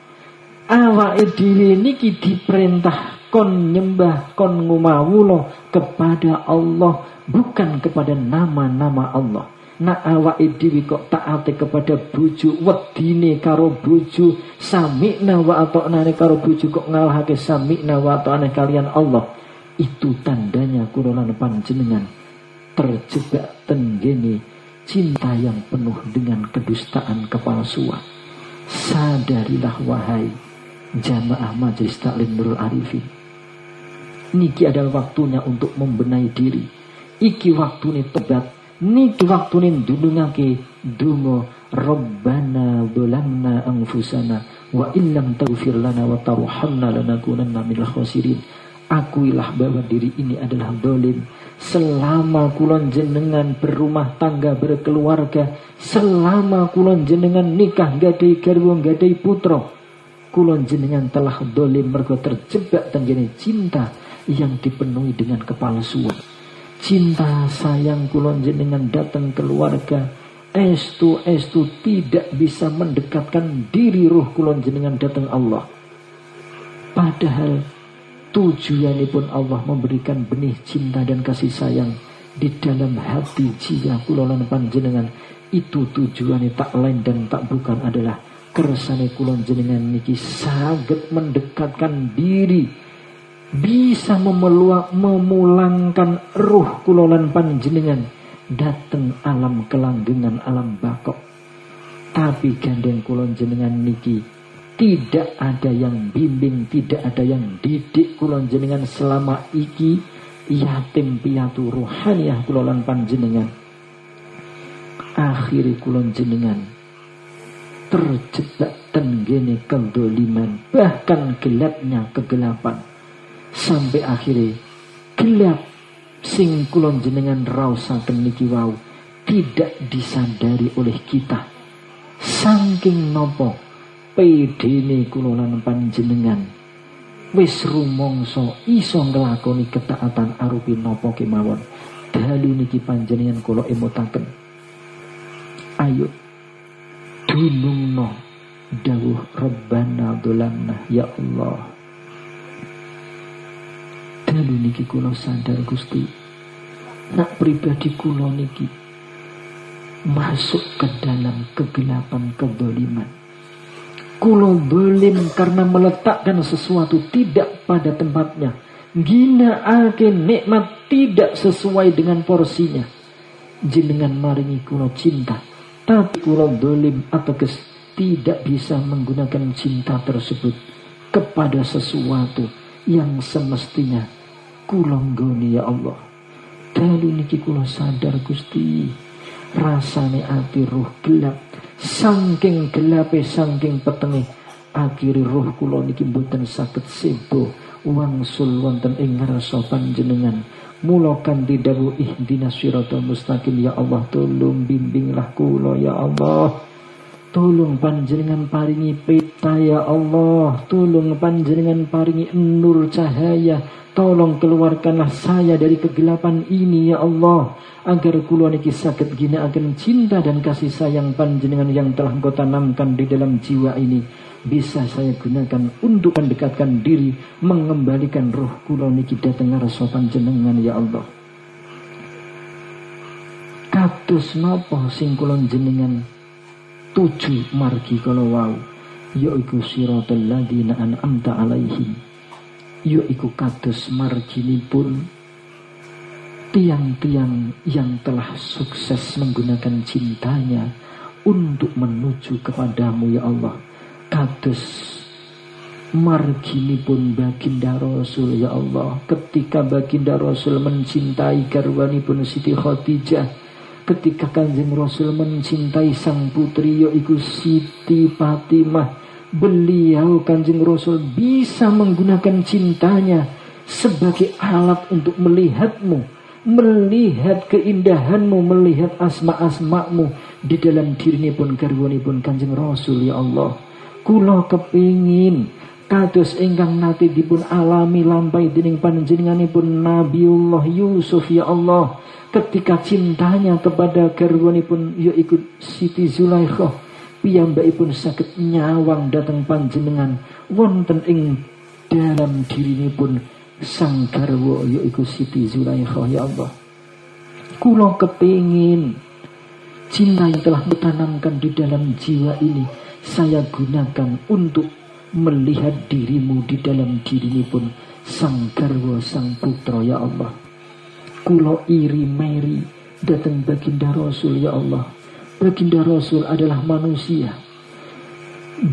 Awake dhewe niki diperintah kon nyembah, kon ngumawula kepada Allah, bukan kepada nama-nama Allah. Nak awake dhewe kok taate kepada bojo, wedine karo bojo, sami'na wa ata'na karo bojo kok ngalahake sami'na wa ata'na kalian Allah. Itu tandanya kula lan panjenengan terjebak tenggene cinta yang penuh dengan kedustaan, kepalsuan. Sadarilah wahai jamaah Majelis Taklim Nurul Arifin, niki adalah waktunya untuk membenahi diri. Iki waktune tobat, niki waktune ndunungake donga Rabbana dzalamna anfusana wa illam taghfir lana wa tarhamna lanakunanna minal khasirin. Akuilah bahwa diri ini adalah zalim. Selama kulon jenengan berumah tangga, berkeluarga, selama kulon jenengan nikah gadai garwa gadai putra, kulon jenengan telah zalim mergo terjebak tenggene cinta yang dipenuhi dengan kepalsuan. Cinta sayang kulon jenengan datang keluarga, estu tidak bisa mendekatkan diri ruh kulon jenengan datang Allah. Padahal tujuanipun Allah memberikan benih cinta dan kasih sayang di dalam hati jiwa kula lan panjenengan. Itu tujuannya tak lain dan tak bukan adalah kersane kula jenengan niki saged mendekatkan diri, bisa memulangkan ruh kula lan panjenengan dateng alam kelanggengan, alam bakok. Tapi gandeng kula jenengan niki tidak ada yang bimbing, tidak ada yang didik kula jenengan selama iki yatim piatu ruhaniyah kula lan panjenengan. Akhiri kula jenengan terjebak tenggene kedoliman, bahkan gelapnya kegelapan, sampai akhirnya gelap sing kula jenengan raosaken niki wau tidak disadari oleh kita. Saking nopo pedene kula lan panjenengan wis rumangsa iso nglakoni ketaatan arupi napa kemawon, dalu niki panjenengan kula emutaken. Ayo dunungno dawuh Rabbana dzalamna, ya Allah. Dalu niki kula sadar Gusti, nak pribadi kula niki masuk ke dalam kegelapan kedzaliman. Kulo zalim karena meletakkan sesuatu tidak pada tempatnya, ginakaké nikmat tidak sesuai dengan porsinya. Jenengan maringi kulo cinta, tapi kulo zalim ateges tidak bisa menggunakan cinta tersebut kepada sesuatu yang semestinya kula nggoni ya Allah. Dalu niki kula sadar Gusti, rasane ati ruh gelap, saking gelape saking petenge akhiri roh kula niki mboten saged sebo wangsul wonten ing ngarsa panjenengan. Mula kanthi dawuh ihdinas siratal mustaqim ya Allah, tolong bimbinglah kula ya Allah. Tolong panjenengan paringi peta ya Allah. Tolong panjenengan paringi nur cahaya. Tolong keluarkanlah saya dari kegelapan ini ya Allah, agar kula niki saged ginakaken cinta dan kasih sayang panjenengan yang telah Engkau tanamkan di dalam jiwa ini bisa saya gunakan untuk mendekatkan diri, mengembalikan roh kula niki dhateng ngarsa panjenengan ya Allah. Kados napa sing kula jenengan tuju margi kala wau, yaiku siratal ladzina an'amta alaihim, yaiku kados marginipun tiang-tiang yang telah sukses menggunakan cintanya untuk menuju kepadamu ya Allah. Kados marginipun baginda Rasul ya Allah, ketika baginda Rasul mencintai garwanipun Siti Khadijah, ketika Kanjeng Rasul mencintai sang putri yaiku Siti Fatimah, beliau Kanjeng Rasul bisa menggunakan cintanya sebagai alat untuk melihatmu, melihat keindahanmu, melihat asma-asmamu di dalam dirinipun garwanipun Kanjeng Rasul ya Allah. Kula kepingin kados ingkang nate dipun alami lampahi dening panjenenganipun Nabiullah Yusuf ya Allah, ketika cintanya kepada garwanipun yaiku Siti Zulaikha, piyambakipun saged nyawang dhateng panjenengan wonten ing dalam dirinipun sang garwa yaiku Siti Zulaikha ya Allah. Kula kepingin cinta yang telah ditanamkan di dalam jiwa ini saya gunakan untuk melihat dirimu di dalam dirinipun sang garwa sang putra ya Allah. Kula iri meri datang baginda Rasul ya Allah. Baginda Rasul adalah manusia,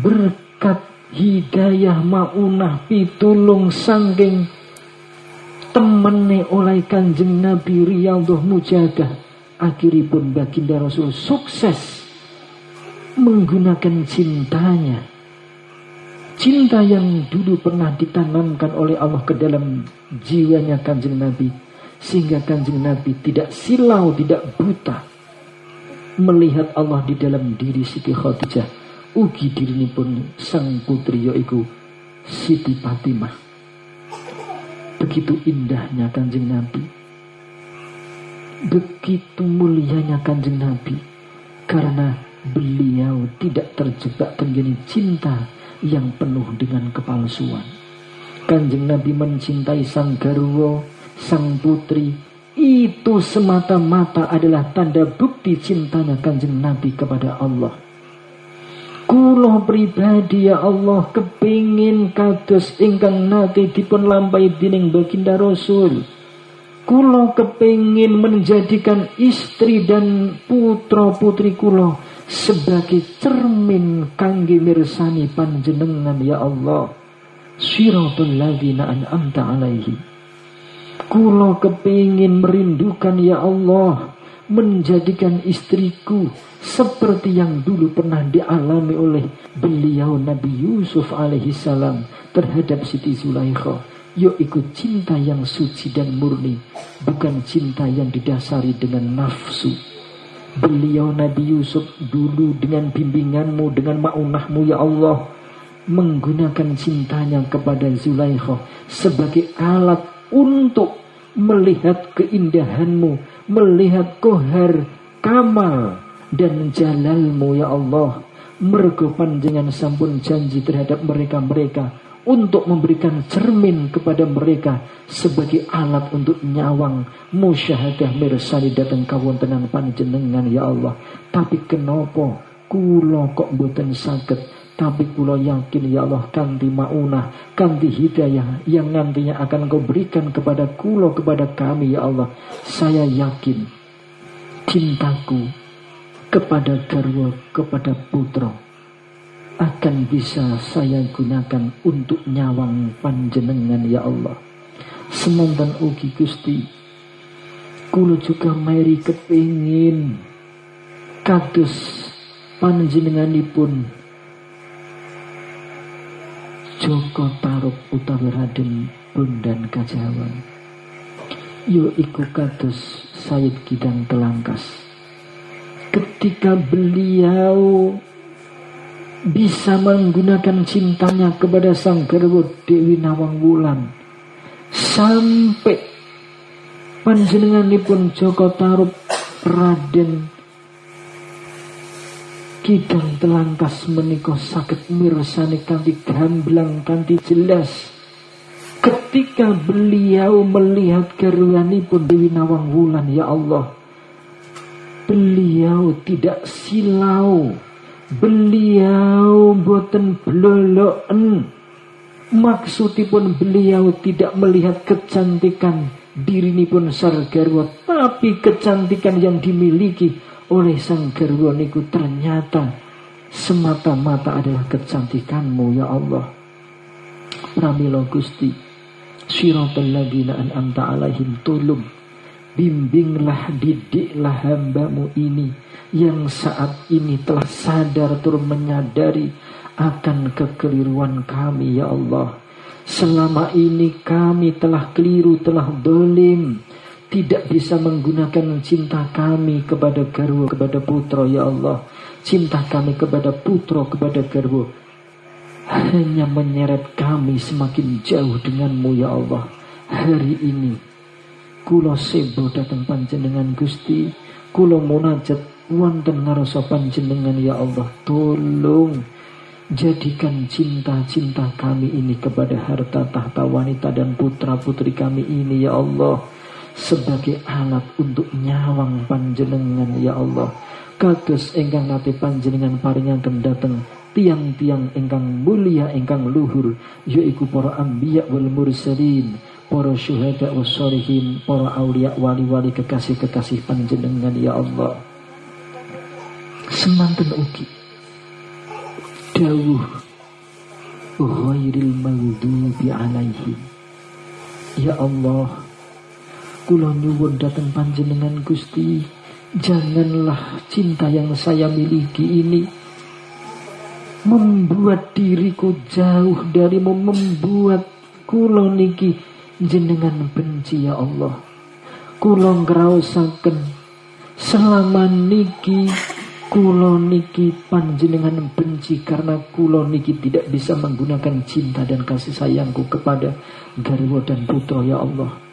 berkat hidayah maunah pitulung sangking temene oleh Kanjeng Nabi Riyadhah Mujadah, akhiripun baginda Rasul sukses menggunakan cintanya, cinta yang dulu pernah ditanamkan oleh Allah ke dalam jiwanya Kanjeng Nabi, sehingga Kanjeng Nabi tidak silau, tidak buta melihat Allah di dalam diri Siti Khadijah, ugi dirinipun sang putri yaiku Siti Fatimah. Begitu indahnya Kanjeng Nabi, begitu mulianya Kanjeng Nabi, karena beliau tidak terjebak dengan cinta yang penuh dengan kepalsuan. Kanjeng Nabi mencintai sang garwa, sang putri, itu semata-mata adalah tanda bukti cintanya Kanjeng Nabi kepada Allah. Kula pribadi ya Allah kepingin kados ingkang nate dipun lampahi dening baginda Rasul. Kula kepingin menjadikan istri dan putra putri kula sebagai cermin kangge mirsani panjenengan ya Allah. Siratul ladzina an'amta alaihim. Kula kepingin merindukan ya Allah, menjadikan istriku seperti yang dulu pernah dialami oleh beliau Nabi Yusuf alaihissalam terhadap Siti Zulaikha, yaitu cinta yang suci dan murni, bukan cinta yang didasari dengan nafsu. Beliau Nabi Yusuf dulu dengan bimbinganmu, dengan maunahmu ya Allah, menggunakan cintanya kepada Zulaikha sebagai alat untuk melihat keindahanmu, melihat kohar kamal dan jalalmu ya Allah. Mergo panjenengan sampun janji terhadap mereka-mereka untuk memberikan cermin kepada mereka sebagai alat untuk nyawang musyahadah mirsani dateng kawontenan panjenengan ya Allah. Tapi kenapa kula kok mboten saged? Tapi kula yakin ya Allah, kanthi maunah, kanthi hidayah yang nantinya akan Kau berikan kepada kula, kepada kami ya Allah, saya yakin cintaku kepada garwa, kepada putra akan bisa saya gunakan untuk nyawang panjenengan ya Allah. Semonten ugi Gusti, kula juga mari kepingin kados panjenenganipun Joko Tarub utawi Raden Bondan Kajawan, yo iku kados Sayyid Kidang Telangkas. Ketika beliau bisa menggunakan cintanya kepada sang garwa Dewi Nawang Wulan, sampai panjenenganipun Joko Tarub Raden Kidang Telangkas menika saged mirsani kanthi gamblang kanthi jelas ketika beliau melihat garwanipun Dewi Nawang Wulan ya Allah. Beliau tidak silau, beliau boten bloloken. Maksudipun beliau tidak melihat kecantikan dirinipun sargarwa, tapi kecantikan yang dimiliki oleh sang garwa niku ternyata semata-mata adalah kecantikanmu ya Allah. Pramila Gusti, siratal ladzina an'amta alaihim, tolong bimbinglah, didiklah hambamu ini yang saat ini telah sadar turun menyadari akan kekeliruan kami ya Allah. Selama ini kami telah keliru, telah dolim, tidak bisa menggunakan cinta kami kepada garwa, kepada putra ya Allah. Cinta kami kepada putra, kepada garwa hanya menyeret kami semakin jauh denganmu ya Allah. Hari ini kula sebo dateng panjenengan Gusti, kula munajat wonten ngarsa panjenengan ya Allah. Tolong jadikan cinta-cinta kami ini kepada harta tahta wanita dan putra-putri kami ini ya Allah sebagai alat untuk nyawang panjenengan ya Allah. Kados ingkang nate panjenengan paringaken dhateng tiang-tiang ingkang mulia ingkang luhur, yaiku para anbiya wal mursalin, para syuhada was sholihin, para aulia wali-wali kekasih-kekasih panjenengan ya Allah. Semanten ugi dawuh ghairil maghdubi alaihim ya Allah. Kula nyuwun dhateng panjenengan Gusti, janganlah cinta yang saya miliki ini membuat diriku jauh darimu, membuat kula niki jenengan benci ya Allah. Kula ngraosaken selama niki kula niki panjenengan benci karena kula niki tidak bisa menggunakan cinta dan kasih sayangku kepada garwa dan putra ya Allah.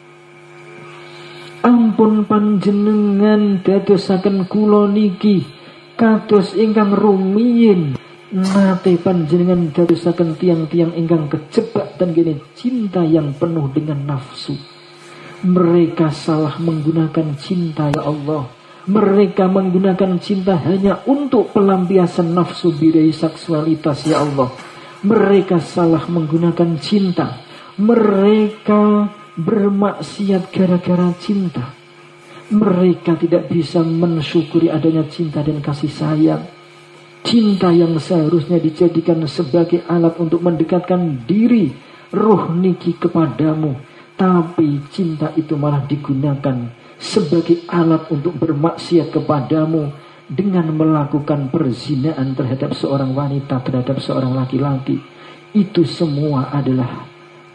Ampun panjenengan dadosaken kula niki kados ingkang rumiyin nate panjenengan dadosaken tiang-tiang ingkang kejebak dan gini cinta yang penuh dengan nafsu. Mereka salah menggunakan cinta ya Allah. Mereka menggunakan cinta hanya untuk pelampiasan nafsu bidai seksualitas ya Allah. Mereka salah menggunakan cinta. Mereka bermaksiat gara-gara cinta. Mereka tidak bisa mensyukuri adanya cinta dan kasih sayang. Cinta yang seharusnya dijadikan sebagai alat untuk mendekatkan diri roh niki kepadamu, tapi cinta itu malah digunakan sebagai alat untuk bermaksiat kepadamu dengan melakukan perzinaan terhadap seorang wanita, terhadap seorang laki-laki. Itu semua adalah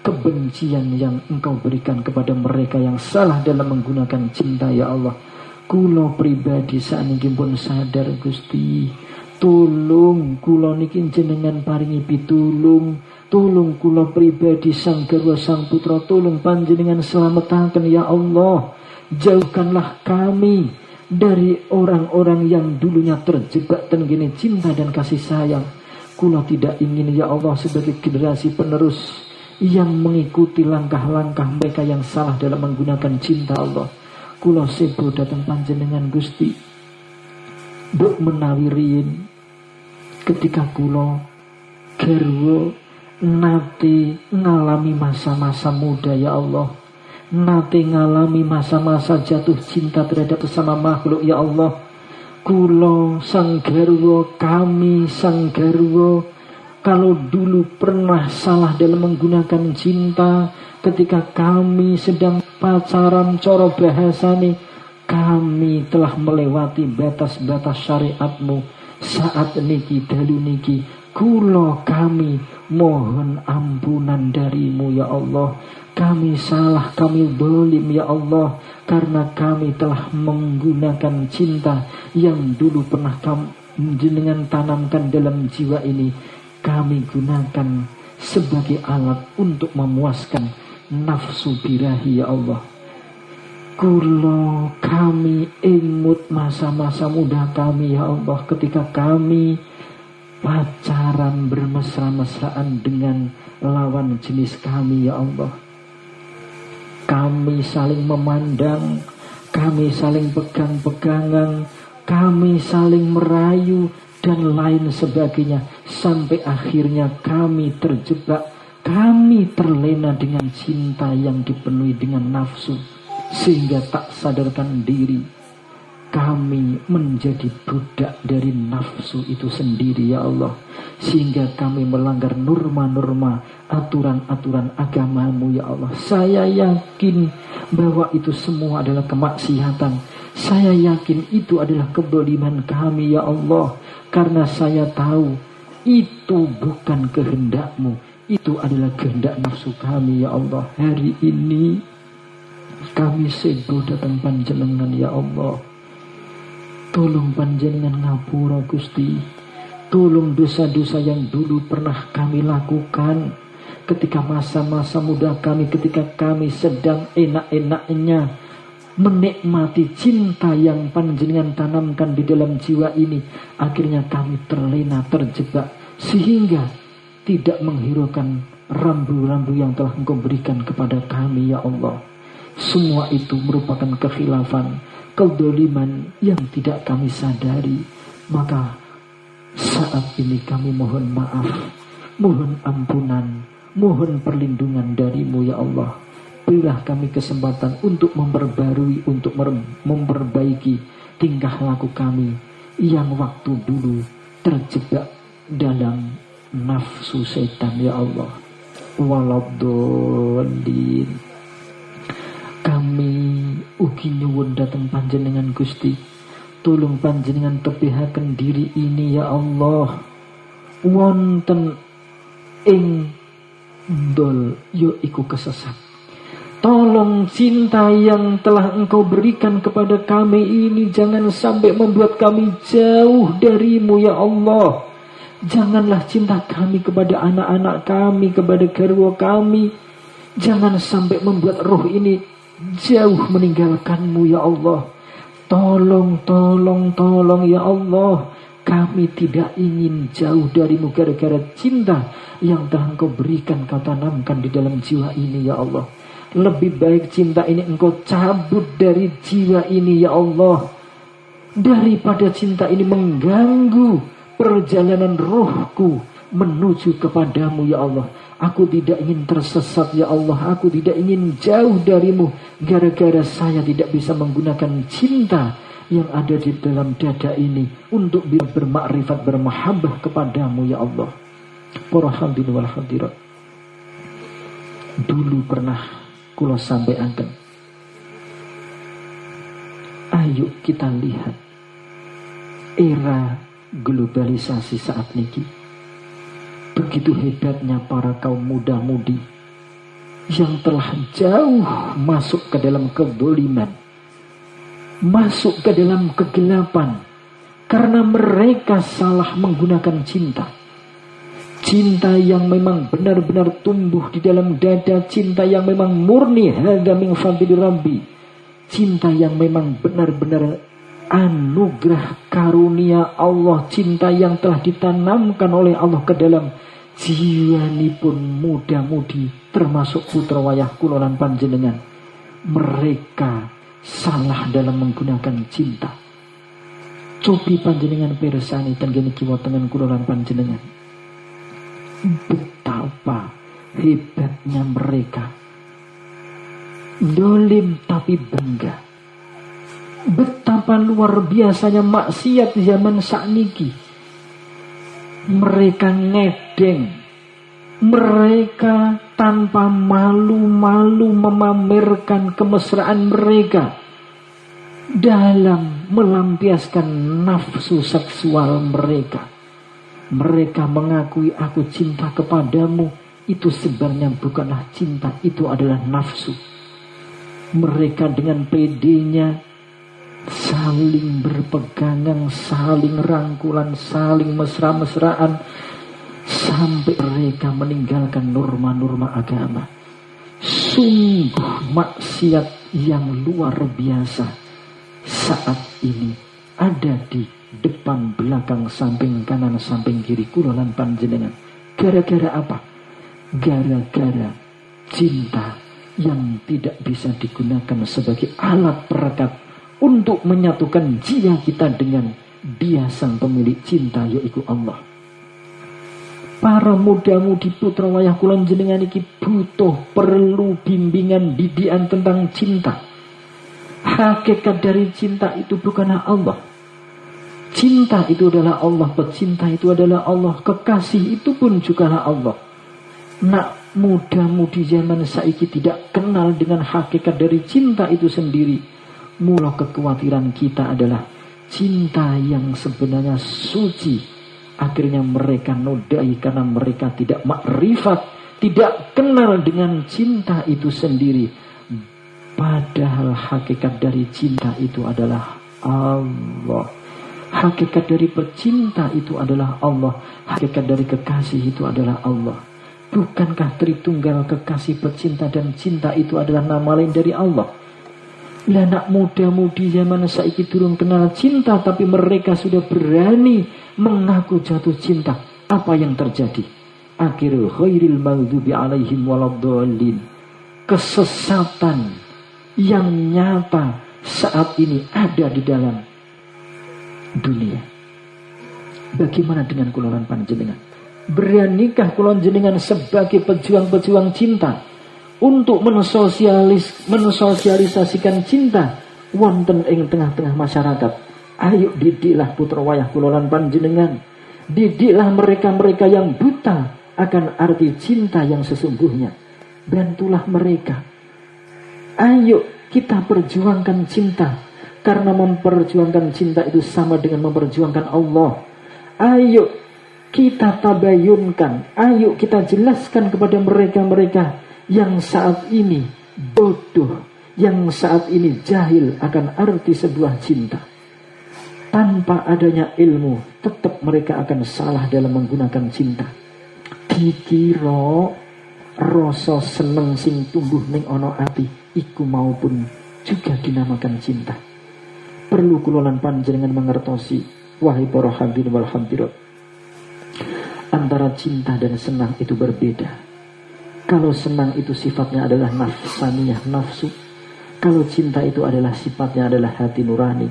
kebencian yang engkau berikan kepada mereka yang salah dalam menggunakan cinta ya Allah. Kula pribadi sakniki pun sadar Gusti, tolong kula niki jenengan paringi pitulung, tolong kula pribadi sang garwa sang putra, tolong panjenengan selamataken ya Allah. Jauhkanlah kami dari orang-orang yang dulunya terjebak tenggene cinta dan kasih sayang. Kula tidak ingin ya Allah sebagai generasi penerus yang mengikuti langkah-langkah mereka yang salah dalam menggunakan cinta Allah. Kula sebo dateng panjenengan Gusti, mbok menawi riyin ketika kula garwa nate ngalami masa-masa muda ya Allah, nate ngalami masa-masa jatuh cinta terhadap sesama makhluk ya Allah. Kula sang garwa, kami sang garwa kalau dulu pernah salah dalam menggunakan cinta, ketika kami sedang pacaran coro bahasani, kami telah melewati batas-batas syariatmu. Saat niki dalu niki kulo kami mohon ampunan darimu ya Allah. Kami salah, kami zalim ya Allah, karena kami telah menggunakan cinta yang dulu pernah jenengan tanamkan dalam jiwa ini. Kami gunakan sebagai alat untuk memuaskan nafsu birahi ya Allah. Kulo kami imut masa-masa muda kami ya Allah, ketika kami pacaran bermesra-mesraan dengan lawan jenis kami ya Allah. Kami saling memandang, kami saling pegang-pegangan, kami saling merayu dan lain sebagainya, sampai akhirnya kami terjebak, kami terlena dengan cinta yang dipenuhi dengan nafsu, sehingga tak sadarkan diri kami menjadi budak dari nafsu itu sendiri ya Allah, sehingga kami melanggar norma-norma, aturan-aturan agamamu ya Allah. Saya yakin bahwa itu semua adalah kemaksiatan. Saya yakin itu adalah kezaliman kami ya Allah, karena saya tahu itu bukan kehendakmu, itu adalah kehendak nafsu kami ya Allah. Hari ini kami sedo datang panjenengan ya Allah. Tolong panjenengan ngapura Gusti. Tolong dosa-dosa yang dulu pernah kami lakukan ketika masa-masa muda kami, ketika kami sedang enak-enaknya menikmati cinta yang panjenengan tanamkan di dalam jiwa ini. Akhirnya kami terlena, terjebak, sehingga tidak menghiraukan rambu-rambu yang telah Engkau berikan kepada kami ya Allah. Semua itu merupakan kekhilafan, kezaliman yang tidak kami sadari. Maka saat ini kami mohon maaf, mohon ampunan, mohon perlindungan darimu ya Allah. Berilah kami kesempatan untuk memperbarui, untuk memperbaiki tingkah laku kami yang waktu dulu terjebak dalam nafsu setan ya Allah. Waladhdallin. Kami ugi nyuwun dateng panjenengan Gusti. Tolong panjenengan tepihaken diri ini ya Allah. Wonten ing dol yo iku kesesat. Tolong cinta yang telah Engkau berikan kepada kami ini jangan sampai membuat kami jauh darimu ya Allah. Janganlah cinta kami kepada anak-anak kami, kepada garwa kami, jangan sampai membuat roh ini jauh meninggalkanmu ya Allah. Tolong ya Allah. Kami tidak ingin jauh darimu gara-gara cinta yang telah Engkau berikan, Kau tanamkan di dalam jiwa ini ya Allah. Lebih baik cinta ini Engkau cabut dari jiwa ini ya Allah, daripada cinta ini mengganggu perjalanan rohku menuju kepadamu ya Allah. Aku tidak ingin tersesat ya Allah. Aku tidak ingin jauh darimu gara-gara saya tidak bisa menggunakan cinta yang ada di dalam dada ini untuk bermakrifat, bermahabbah kepadamu ya Allah. Para hadirin wal hadirat, dulu pernah kula sampaikan, ayo kita lihat era globalisasi saat ini. Begitu hebatnya para kaum muda-mudi yang telah jauh masuk ke dalam kezaliman, masuk ke dalam kegelapan, karena mereka salah menggunakan cinta. Cinta yang memang benar-benar tumbuh di dalam dada, cinta yang memang murni, hadza min fadli Rabbi, cinta yang memang benar-benar anugerah karunia Allah, cinta yang telah ditanamkan oleh Allah ke dalam jiwanipun muda-mudi, termasuk putra wayah kula lan panjenengan. Mereka salah dalam menggunakan cinta. Cobi panjenengan pirsani tenggene kiwa tengen kula lan panjenengan, betapa hebatnya mereka, dolim tapi bangga. Betapa luar biasanya maksiat zaman sakniki. mereka ngedeng, mereka tanpa malu-malu memamerkan kemesraan mereka dalam melampiaskan nafsu seksual mereka. Mereka mengakui aku cinta kepadamu, itu sebenarnya bukanlah cinta, itu adalah nafsu. Mereka dengan pedenya saling berpegangan, saling rangkulan, saling mesra-mesraan, sampai mereka meninggalkan norma-norma agama. Sungguh maksiat yang luar biasa saat ini ada di depan, belakang, samping kanan, samping kiri kula lan panjenengan. Gara-gara apa? Gara-gara cinta yang tidak bisa digunakan sebagai alat perekat untuk menyatukan jiwa kita dengan Dia sang pemilik cinta, yaitu Allah. Para muda-mudi putra wayah kula jenengan iki butuh, perlu bimbingan didikan tentang cinta. Hakikat dari cinta itu bukanlah Allah. Cinta itu adalah Allah, pecinta itu adalah Allah, kekasih itu pun jugalah Allah. Nak muda-mudi zaman saiki tidak kenal dengan hakikat dari cinta itu sendiri. Mula kekhawatiran kita adalah cinta yang sebenarnya suci. Akhirnya mereka nodai karena mereka tidak makrifat, tidak kenal dengan cinta itu sendiri. Padahal hakikat dari cinta itu adalah Allah. Hakikat dari pecinta itu adalah Allah. Hakikat dari kekasih itu adalah Allah. Bukankah Tritunggal kekasih, pecinta dan cinta itu adalah nama lain dari Allah? Lah anak muda-mudi zaman saiki durung kenal cinta, tapi mereka sudah berani mengaku jatuh cinta. Apa yang terjadi? Akhirul khairil maghdubi alaihim waladdallin. Kesesatan yang nyata saat ini ada di dalam dunia. Bagaimana dengan kula panjenengan? Beranikah kula jenengan sebagai pejuang-pejuang cinta untuk mensosialisasikan cinta wonten ing tengah-tengah masyarakat? Ayo didiklah putra wayah kula panjenengan. Didiklah mereka-mereka yang buta akan arti cinta yang sesungguhnya. Bantulah mereka. Ayo kita perjuangkan cinta, karena memperjuangkan cinta itu sama dengan memperjuangkan Allah. Ayo kita tabayunkan, ayo kita jelaskan kepada mereka-mereka yang saat ini bodoh, yang saat ini jahil akan arti sebuah cinta. Tanpa adanya ilmu, tetap mereka akan salah dalam menggunakan cinta. Dikira rasa seneng sing tumbuh ning ana ati iku maupun juga dinamakan cinta. Perlu kula lan panjenengan mengertosi, wahai para hadirin wal hadirat, antara cinta dan senang itu berbeda. Kalau senang itu sifatnya adalah nafsaniyah, nafsu. Kalau cinta itu adalah sifatnya adalah hati nurani.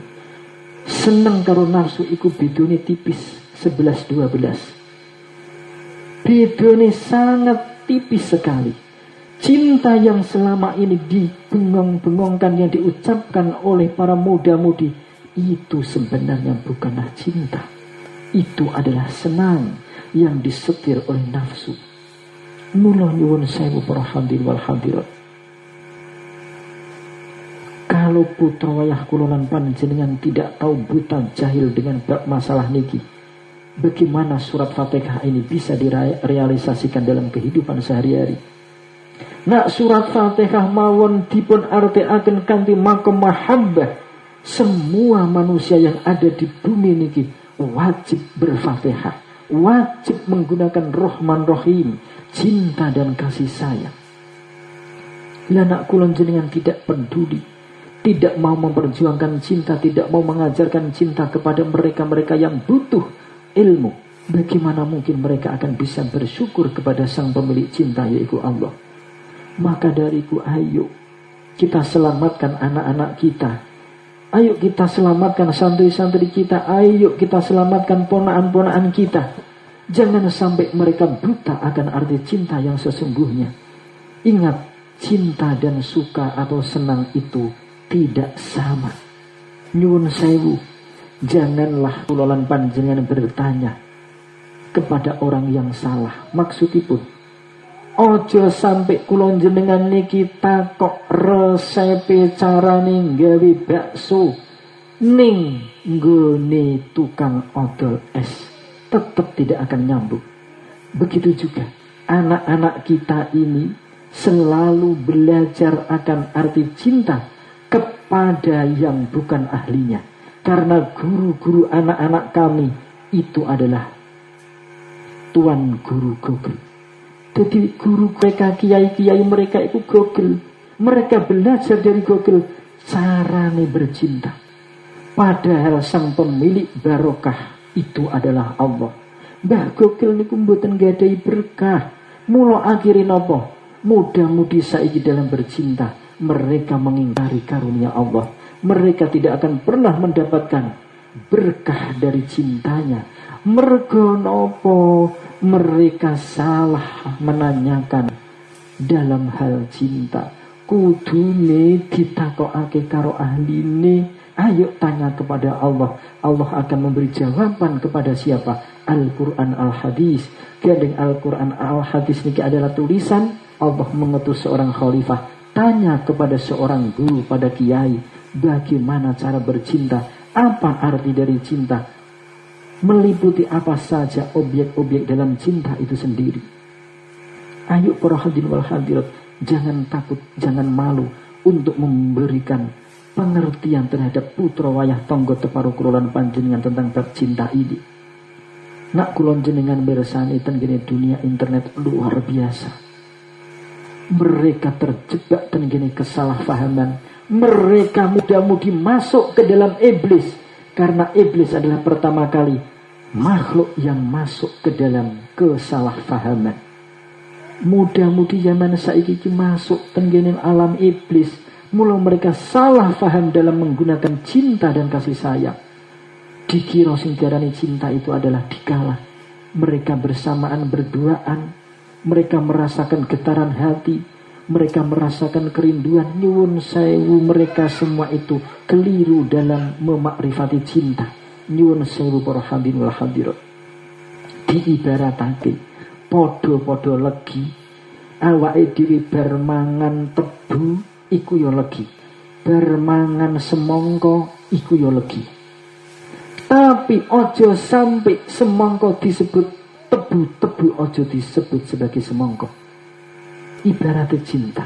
Senang karo nafsu iku bedone tipis 11-12. Bedone sangat tipis sekali. Cinta yang selama ini dibengong-bengongkan, yang diucapkan oleh para muda-mudi, itu sebenarnya bukanlah cinta. Itu adalah senang yang disetir oleh nafsu. Mula nyuwun sewu para hadirin wal hadirat. Kalau putra wayah kula lan panjenengan tidak tahu, buta jahil dengan masalah niki, bagaimana surat Fatihah ini bisa direalisasikan dalam kehidupan sehari-hari? Nak surat Fatihah mawon dipun artikaken kanthi makom mahabbah, semua manusia yang ada di bumi niki wajib berfatihah, wajib menggunakan Rahman Rahim, cinta dan kasih sayang. Lah nak kula jenengan tidak peduli, tidak mau memperjuangkan cinta, tidak mau mengajarkan cinta kepada mereka-mereka yang butuh ilmu, bagaimana mungkin mereka akan bisa bersyukur kepada sang pemilik cinta, yaitu Allah? Maka dariku, ayo kita selamatkan anak-anak kita, ayo kita selamatkan santri-santri kita, ayo kita selamatkan ponaan-ponaan kita. Jangan sampai mereka buta akan arti cinta yang sesungguhnya. Ingat, cinta dan suka atau senang itu tidak sama. Nyuwun sewu, janganlah kula lan panjenengan bertanya, kepada orang yang salah. Maksudipun ojo sampai kula jenengan niki takok resepe carane gawe bakso ning nggone tukang odol es, tetap tidak akan nyambung. Begitu juga anak-anak kita ini selalu belajar akan arti cinta kepada yang bukan ahlinya, karena guru-guru anak-anak kami itu adalah tuan guru Google. Jadi guru mereka, kiai-kiai mereka itu Google. Mereka belajar dari Google carane bercinta. Padahal sang pemilik barokah itu adalah Allah. Mbah Google niku mboten gadai berkah. Mula akhirin apa? Mudah-mudi saiki dalam bercinta mereka mengingkari karunia Allah. Mereka tidak akan pernah mendapatkan berkah dari cintanya. Mergo nopo? Mereka salah menanyakan dalam hal cinta. Kudune ditakokake karo ahline. Ayo tanya kepada Allah. Allah akan memberi jawaban kepada siapa? Al-Quran Al-Hadis. Gandeng Al-Quran Al-Hadis ini adalah tulisan Allah mengutus seorang khalifah. Tanya kepada seorang guru, pada kiai, bagaimana cara bercinta? Apa arti dari cinta? Meliputi apa saja objek-objek dalam cinta itu sendiri. Ayo para hadirin wal hadirat, jangan takut, jangan malu untuk memberikan pengertian terhadap putra wayah tonggo teparo kulolan panjenengan tentang bab cinta ini. Nak kulon jenengan bersani tenggene dunia internet luar biasa. Mereka terjebak tenggene kesalahpahaman. Mereka mudah-mudi masuk ke dalam iblis. Karena iblis adalah pertama kali makhluk yang masuk ke dalam kesalahpahaman. Mudah-mudi zaman saiki masuk tenggene alam iblis. Mula mereka salah paham dalam menggunakan cinta dan kasih sayang. Dikira sing diarani cinta itu adalah dikala mereka bersamaan berduaan, mereka merasakan getaran hati, mereka merasakan kerinduan. Nyuwun sewu, mereka semua itu keliru dalam memakrifati cinta. Nyuwun sewu para hadirin wal hadirat. Diibaratake padha-padha legi, awake dhewe bar mangan tebu iku ya legi, bar mangan semangka iku ya legi. Tapi ojo sampai semangka disebut tebu, tebu ojo disebut sebagai semangka. Ibaratnya cinta.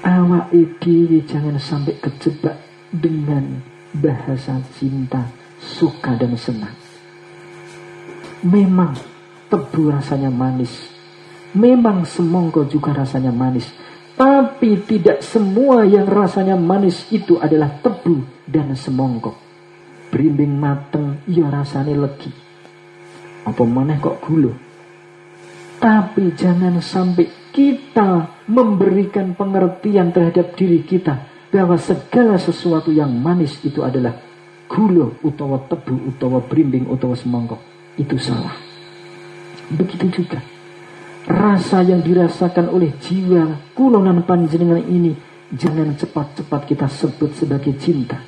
Awake dhewe jangan sampai kejebak dengan bahasa cinta, suka dan senang. Memang tebu rasanya manis, memang semangka juga rasanya manis, tapi tidak semua yang rasanya manis itu adalah tebu dan semangka. Berimbing mateng ya rasanya legi, apa maneh kok gula. Tapi jangan sampai kita memberikan pengertian terhadap diri kita bahwa segala sesuatu yang manis itu adalah gula utawa tebu utawa berimbing utawa semangka. Itu salah. Begitu juga rasa yang dirasakan oleh jiwa kulonan panjenengan ini jangan cepat-cepat kita sebut sebagai cinta.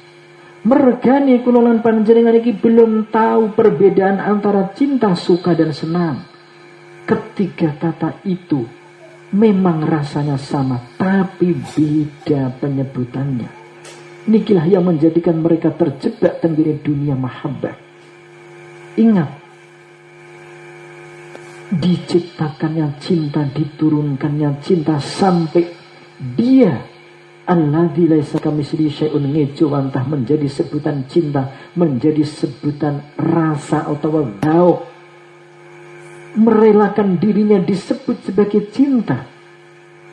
Mergane kulonan panjenengan ini belum tahu perbedaan antara cinta, suka dan senang. Ketiga kata itu memang rasanya sama, tapi beda penyebutannya. Inilah yang menjadikan mereka terjebak tenggiri dunia mahabbah. Ingat, diciptakannya cinta, diturunkannya cinta sampai dia alladzi laisa kamitslihi syai'un ngejawantah menjadi sebutan cinta, menjadi sebutan rasa atau gauk. Merelakan dirinya disebut sebagai cinta.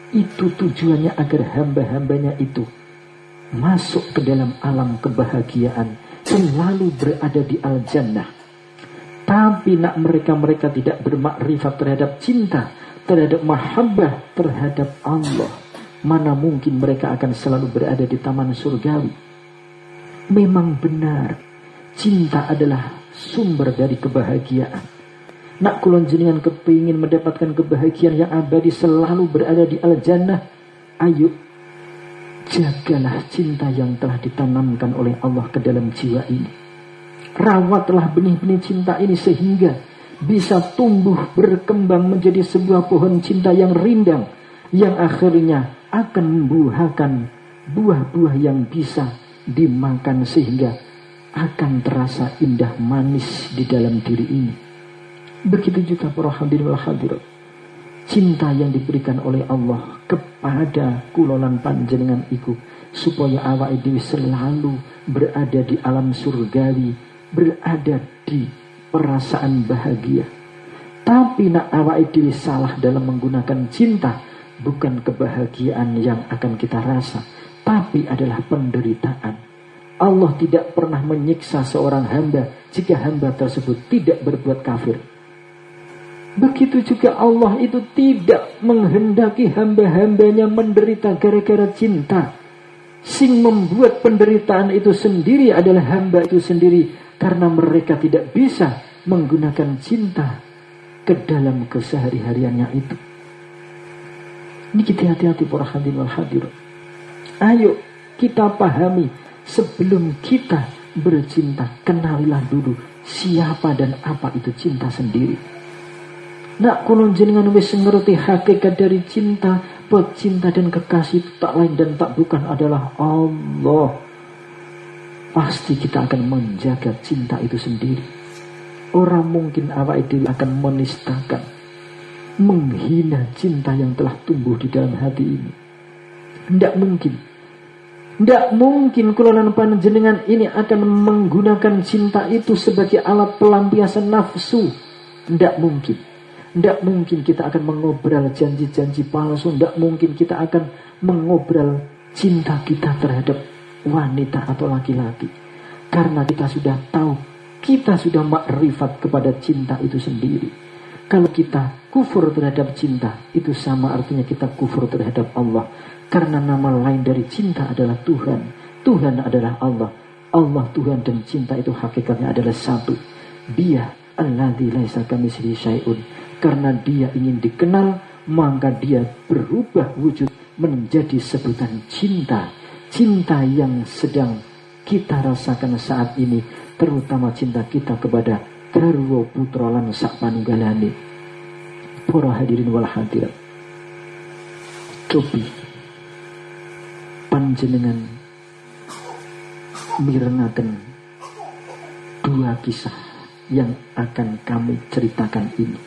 Itu tujuannya agar hamba-hambanya itu masuk ke dalam alam kebahagiaan, selalu berada di al-jannah. Tapi nak mereka tidak bermakrifat terhadap cinta, terhadap mahabbah terhadap Allah, mana mungkin mereka akan selalu berada di taman surgawi. Memang benar, cinta adalah sumber dari kebahagiaan. Nak kulon jenengan kepingin mendapatkan kebahagiaan yang abadi, selalu berada di al-jannah, ayo jagalah cinta yang telah ditanamkan oleh Allah ke dalam jiwa ini. Rawatlah benih-benih cinta ini sehingga bisa tumbuh berkembang menjadi sebuah pohon cinta yang rindang, yang akhirnya akan membuahkan buah-buah yang bisa dimakan sehingga akan terasa indah manis di dalam diri ini. Begitu juga para hadirin wal hadirat, cinta yang diberikan oleh Allah kepada kulolan panjenengan iku supaya awake dhewe selalu berada di alam surgawi, berada di perasaan bahagia. Tapi nak awake dhewe salah dalam menggunakan cinta, bukan kebahagiaan yang akan kita rasa, tapi adalah penderitaan. Allah tidak pernah menyiksa seorang hamba jika hamba tersebut tidak berbuat kafir. Begitu juga Allah itu tidak menghendaki hamba-hambanya menderita gara-gara cinta. Sing membuat penderitaan itu sendiri adalah hamba itu sendiri, karena mereka tidak bisa menggunakan cinta ke dalam kesehari-hariannya itu. Ini kita hati-hati para hadirin wal hadirat. Ayo kita pahami, sebelum kita bercinta, kenalilah dulu siapa dan apa itu cinta sendiri. Nak kalau jenengan wis ngerti hakikat dari cinta, pecinta dan kekasih itu tak lain dan tak bukan adalah Allah. Pasti kita akan menjaga cinta itu sendiri. Orang mungkin awake dhewe akan menistakan, menghina cinta yang telah tumbuh di dalam hati ini. Tidak mungkin. Tidak mungkin kulolan panjenengan ini akan menggunakan cinta itu sebagai alat pelampiasan nafsu. Tidak mungkin. Tidak mungkin kita akan mengobrol janji-janji palsu. Tidak mungkin kita akan mengobrol cinta kita terhadap wanita atau laki-laki. Karena kita sudah tahu, kita sudah makrifat kepada cinta itu sendiri. Kalau kita kufur terhadap cinta, itu sama artinya kita kufur terhadap Allah. Karena nama lain dari cinta adalah Tuhan. Tuhan adalah Allah. Allah Tuhan dan cinta itu hakikatnya adalah satu. Dia alladzi laisa kamitslihi syai'un. Karena dia ingin dikenal, maka dia berubah wujud menjadi sebutan cinta. Cinta yang sedang kita rasakan saat ini, terutama cinta kita kepada garwa putra lan sak panunggalane. Para hadirin wal hadirat, cobi panjenengan mirengaken dua kisah yang akan kami ceritakan ini.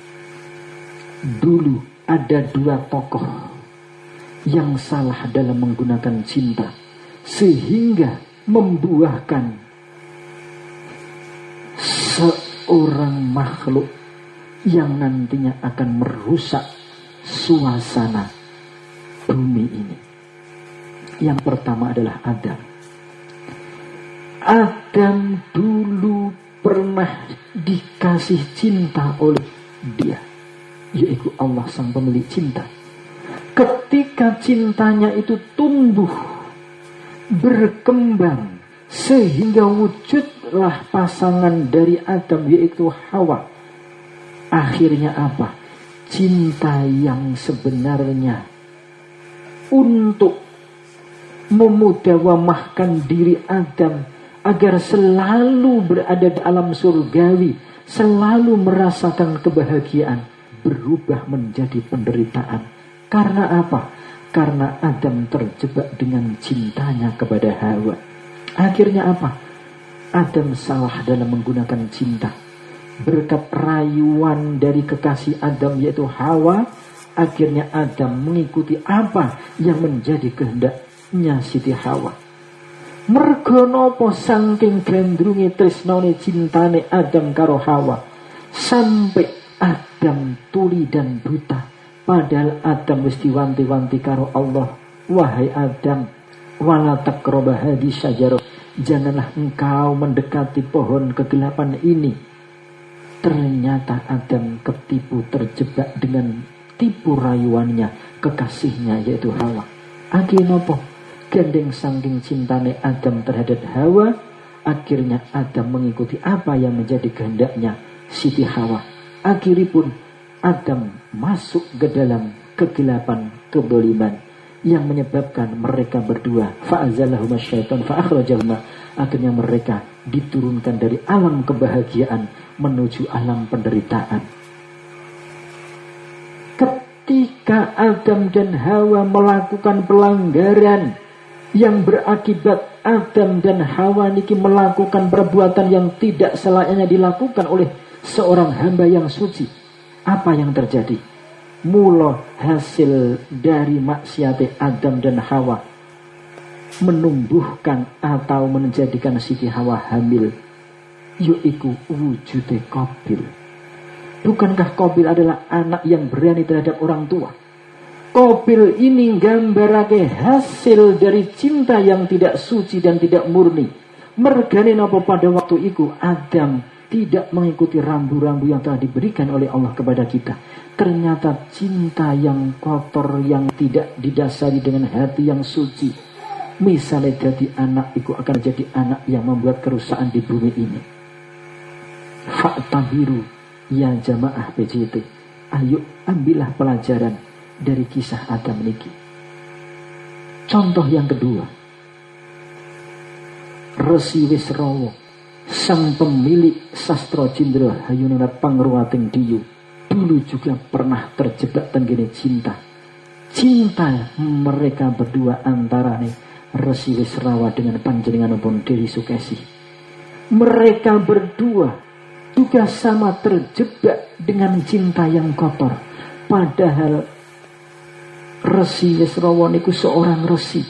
Dulu ada dua tokoh yang salah dalam menggunakan cinta, sehingga membuahkan seorang makhluk yang nantinya akan merusak suasana bumi ini. Yang pertama adalah Adam. Adam dulu pernah dikasih cinta oleh dia, yaitu Allah sang pemilik cinta. Ketika cintanya itu tumbuh, berkembang, sehingga wujudlah pasangan dari Adam, yaitu Hawa. Akhirnya apa? Cinta yang sebenarnya untuk memudawamahkan diri Adam agar selalu berada di alam surgawi, selalu merasakan kebahagiaan, berubah menjadi penderitaan. Karena apa? Karena Adam terjebak dengan cintanya kepada Hawa. Akhirnya apa? Adam salah dalam menggunakan cinta. Berkat rayuan dari kekasih Adam yaitu Hawa, akhirnya Adam mengikuti apa yang menjadi kehendaknya Siti Hawa. Mergo napa saking gandrunge tresnane cintane Adam karo Hawa, sampai Adam tuli dan buta. Padahal Adam wis diwanti-wanti karo Allah, wahai Adam, wala taqrabu hadhihi syajarah, janganlah engkau mendekati pohon kegelapan ini. Ternyata Adam ketipu, terjebak dengan tipu rayuannya kekasihnya yaitu Hawa. Akhirnya apa? Gandeng saking cintane Adam terhadap Hawa, akhirnya Adam mengikuti apa yang menjadi kehendaknya Siti Hawa. Akhiripun Adam masuk ke dalam kegelapan kedoliman, yang menyebabkan mereka berdua fa'azallahuma syaitan fa'akhrajahuma, akhirnya mereka diturunkan dari alam kebahagiaan menuju alam penderitaan. Ketika Adam dan Hawa melakukan pelanggaran yang berakibat Adam dan Hawa niki melakukan perbuatan yang tidak selayaknya dilakukan oleh seorang hamba yang suci, apa yang terjadi? Mula hasil dari maksiat Adam dan Hawa menumbuhkan atau menjadikan Siti Hawa hamil, yaitu wujude Qabil. Bukankah Qabil adalah anak yang berani terhadap orang tua? Qabil ini gambarake hasil dari cinta yang tidak suci dan tidak murni. Mergane napa pada waktu itu Adam tidak mengikuti rambu-rambu yang telah diberikan oleh Allah kepada kita. Ternyata cinta yang kotor, yang tidak didasari dengan hati yang suci, misalnya jadi anak itu akan jadi anak yang membuat kerusakan di bumi ini. Fa'tabiru ya jamaah PJT, ayo ambillah pelajaran dari kisah Adam niki. Contoh yang kedua, Resi Wisrawa, sang pemilik sastra Cindra Hayunina Pangruwating Diyu, dulu juga pernah terjebak tenggene cinta. Cinta mereka berdua antara nih Resi Wisrawa dengan panjenenganipun Dewi Sukesi. Mereka berdua juga sama terjebak dengan cinta yang kotor. Padahal Resi Wisrawa niku seorang resi.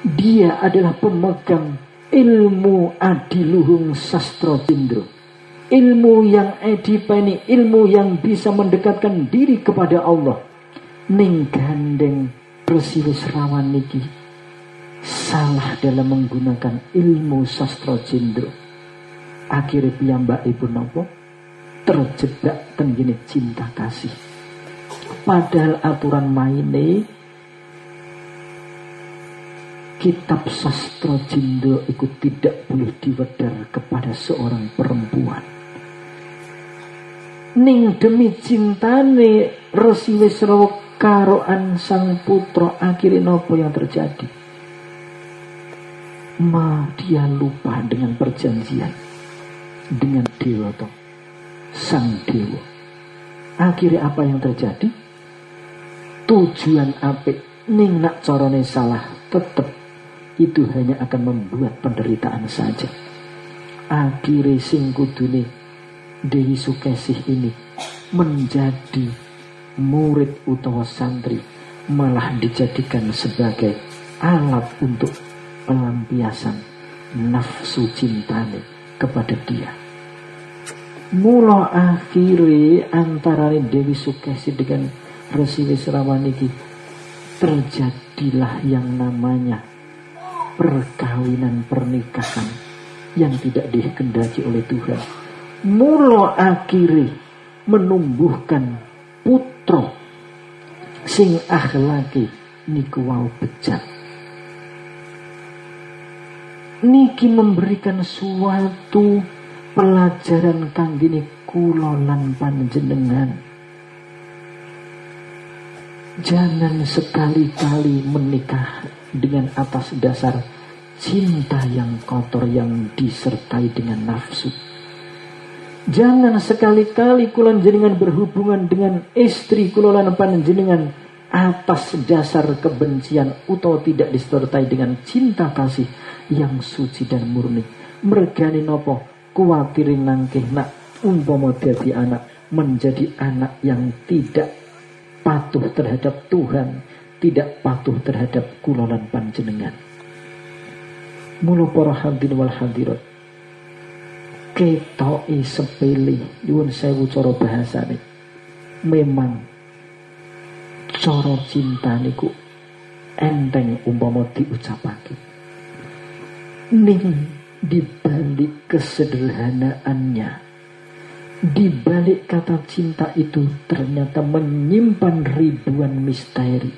Dia adalah pemegang ilmu adiluhung sastra Cindra. Ilmu yang edipeni, ilmu yang bisa mendekatkan diri kepada Allah. Ning gandeng Resi Wisrawa niki salah dalam menggunakan ilmu sastra Cindra. Akhirnya piyambakipun napa? Terjebak tenggene cinta kasih. Padahal aturan maine kitab sastra Cindra itu tidak boleh diwedar kepada seorang perempuan. Ning demi cintane Resi Wisrawa karoan sang putra, akhirnya nopo yang terjadi? Dia lupa dengan perjanjian dengan dewa toh, sang dewa. Akhirnya apa yang terjadi? Tujuan apik ning nak carane salah, tetap itu hanya akan membuat penderitaan saja. Akhirnya sing kudune Dewi Sukesih ini menjadi murid utawa santri, malah dijadikan sebagai alat untuk pelampiasan nafsu cintane kepada dia. Mula akhirnya antara Dewi Sukesih dengan Resi Wisrawa niki terjadilah yang namanya perkawinan pernikahan yang tidak dikehendaki oleh Tuhan. Mula akhirnya menumbuhkan putra sing akhlaki niku wau bejat. Niki memberikan suatu pelajaran kanggini kula lan panjenengan. Jangan sekali-kali menikah dengan atas dasar cinta yang kotor yang disertai dengan nafsu. Jangan sekali-kali kula jenengan berhubungan dengan istri kula lan panjenengan atas dasar kebencian utawa tidak disertai dengan cinta kasih yang suci dan murni. Mergane napa? Kuwatirin nangkeh nak umpama dadi anak menjadi anak yang tidak patuh terhadap Tuhan, tidak patuh terhadap kula lan panjenengan. Mula para hadirin wal hadirat, ketoke sepele, nyuwun sewu cara bahasane. Memang cara cinta niku enteng umpama diucapake. Ning dibalik kesederhanaannya, dibalik kata cinta itu ternyata menyimpan ribuan misteri.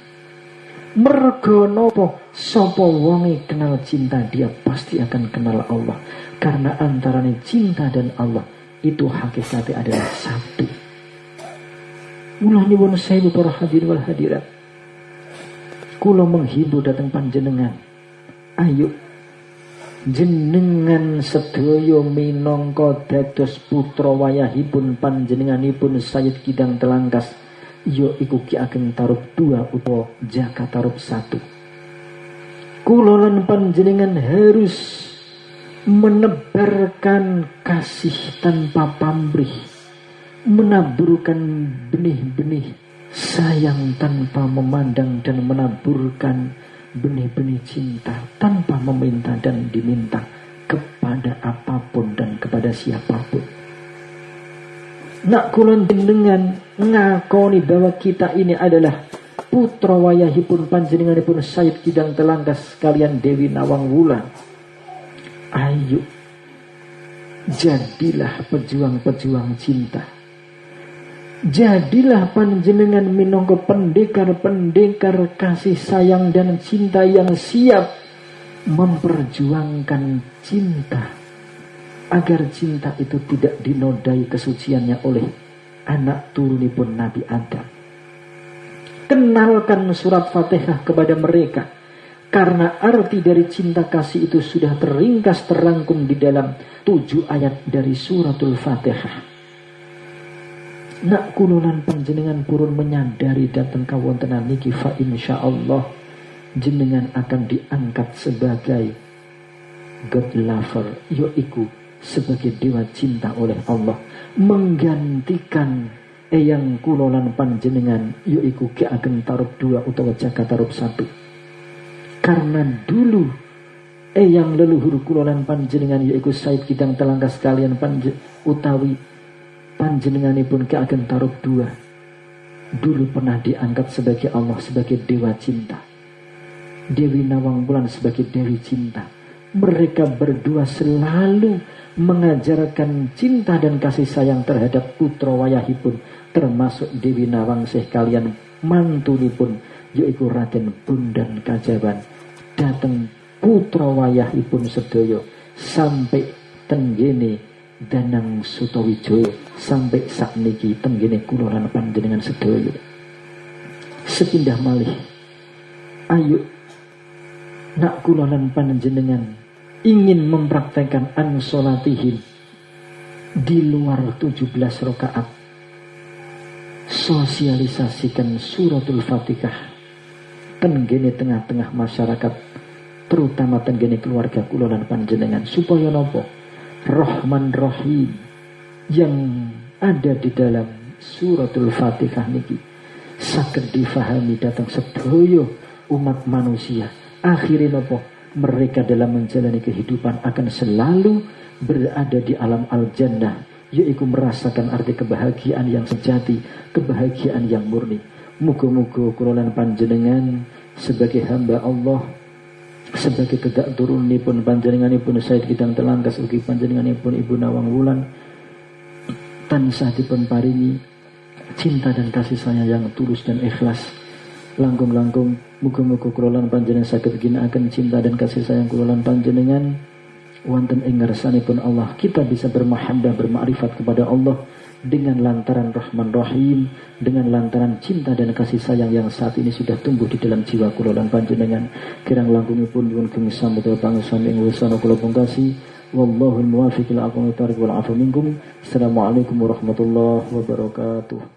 Mergo napa? Sapa wonge kenal cinta, dia pasti akan kenal Allah. Karena antarane cinta dan Allah itu hakikatnya adalah satu. Mula nyuwun sewu para hadirin wal hadirat, kula menghimbau dateng panjenengan, ayo jenengan sedaya minangka dados putra wayahipun panjenenganipun Sayyid Kidang Telangkas, ya iku Ki Ageng Tarub II utawa Jaka Tarub I. Kula lan panjenengan harus menebarkan kasih tanpa pamrih, menaburkan benih-benih sayang tanpa memandang, dan menaburkan benih-benih cinta tanpa meminta dan diminta kepada apapun dan kepada siapapun. Nak kulon jenengan ngakoni bahwa kita ini adalah putra wayahipun panjenenganipun Sayyid Kidang Telangkas kalian Dewi Nawang Wulan. Ayo jadilah pejuang-pejuang cinta. Jadilah panjenengan minangka pendekar-pendekar kasih sayang dan cinta yang siap memperjuangkan cinta, agar cinta itu tidak dinodai kesuciannya oleh anak turunipun Nabi Adam. Kenalkan surat Fatihah kepada mereka, karena arti dari cinta kasih itu sudah terringkas terangkum di dalam 7 ayat dari suratul Fatihah. Nak kululan panjenengan purun menyadari datang kawontenan niki, fa insyaallah jenengan akan diangkat sebagai God lover, yaitu sebagai dewa cinta oleh Allah, menggantikan eyang kulolan panjenengan yaitu Ki Ageng Tarub II utawa Jaka Tarub I. Karena dulu eyang leluhur kulolan panjenengan yaitu Sayyid Kidang Telangkas kalian utawi panjenenganipun Ki Ageng Tarub II dulu pernah diangkat sebagai Allah, sebagai dewa cinta, Dewi Nawang Wulan sebagai dewi cinta. Mereka berdua selalu mengajarkan cinta dan kasih sayang terhadap putra wayahipun, termasuk Dewi Nawang Seh kalian mantunipun yaitu Raden Bondan Kajaban. Dateng putra wayahipun sedaya sampai tenggene Danang Sutawijaya, sampai sakniki tenggene kula lan panjenengan sedaya. Sepindah malih, ayo nak kula lan panjenengan ingin mempraktekkan ansolatihim di luar 17 rakaat, sosialisasikan suratul Fatihah tenggene tengah-tengah masyarakat, terutama tenggene keluarga kula lan panjenengan, supaya napa Rahman Rahim yang ada di dalam suratul Fatihah niki saged difahami datang sedaya umat manusia. Akhirnya napa mereka dalam menjalani kehidupan akan selalu berada di alam al-jannah, yaitu merasakan arti kebahagiaan yang sejati, kebahagiaan yang murni. Muga-muga kula lan panjenengan sebagai hamba Allah, sebagai gegak turunipun panjenenganipun Sayyid Kidang Telangkas ugi panjenenganipun Ibu Nawang Wulan, tansah dipun paringi cinta dan kasih sayang yang tulus dan ikhlas. Langkung-langkung muga-muga kula lan panjenengan saged ginakaken cinta dan kasih sayang kula lan panjenengan wonten ing ngarsanipun Allah. Kita bisa bermahabbah, bermakrifat kepada Allah dengan lantaran Rahman Rahim, dengan lantaran cinta dan kasih sayang yang saat ini sudah tumbuh di dalam jiwa kula lan panjenengan. Kirang langkungipun nyuwun gemi sambuta pangesane ing wisana kula pungkasi. Wallahul muwaffiq ila aqwamit thariq wal afu minkum. Assalamualaikum warahmatullahi wabarakatuh.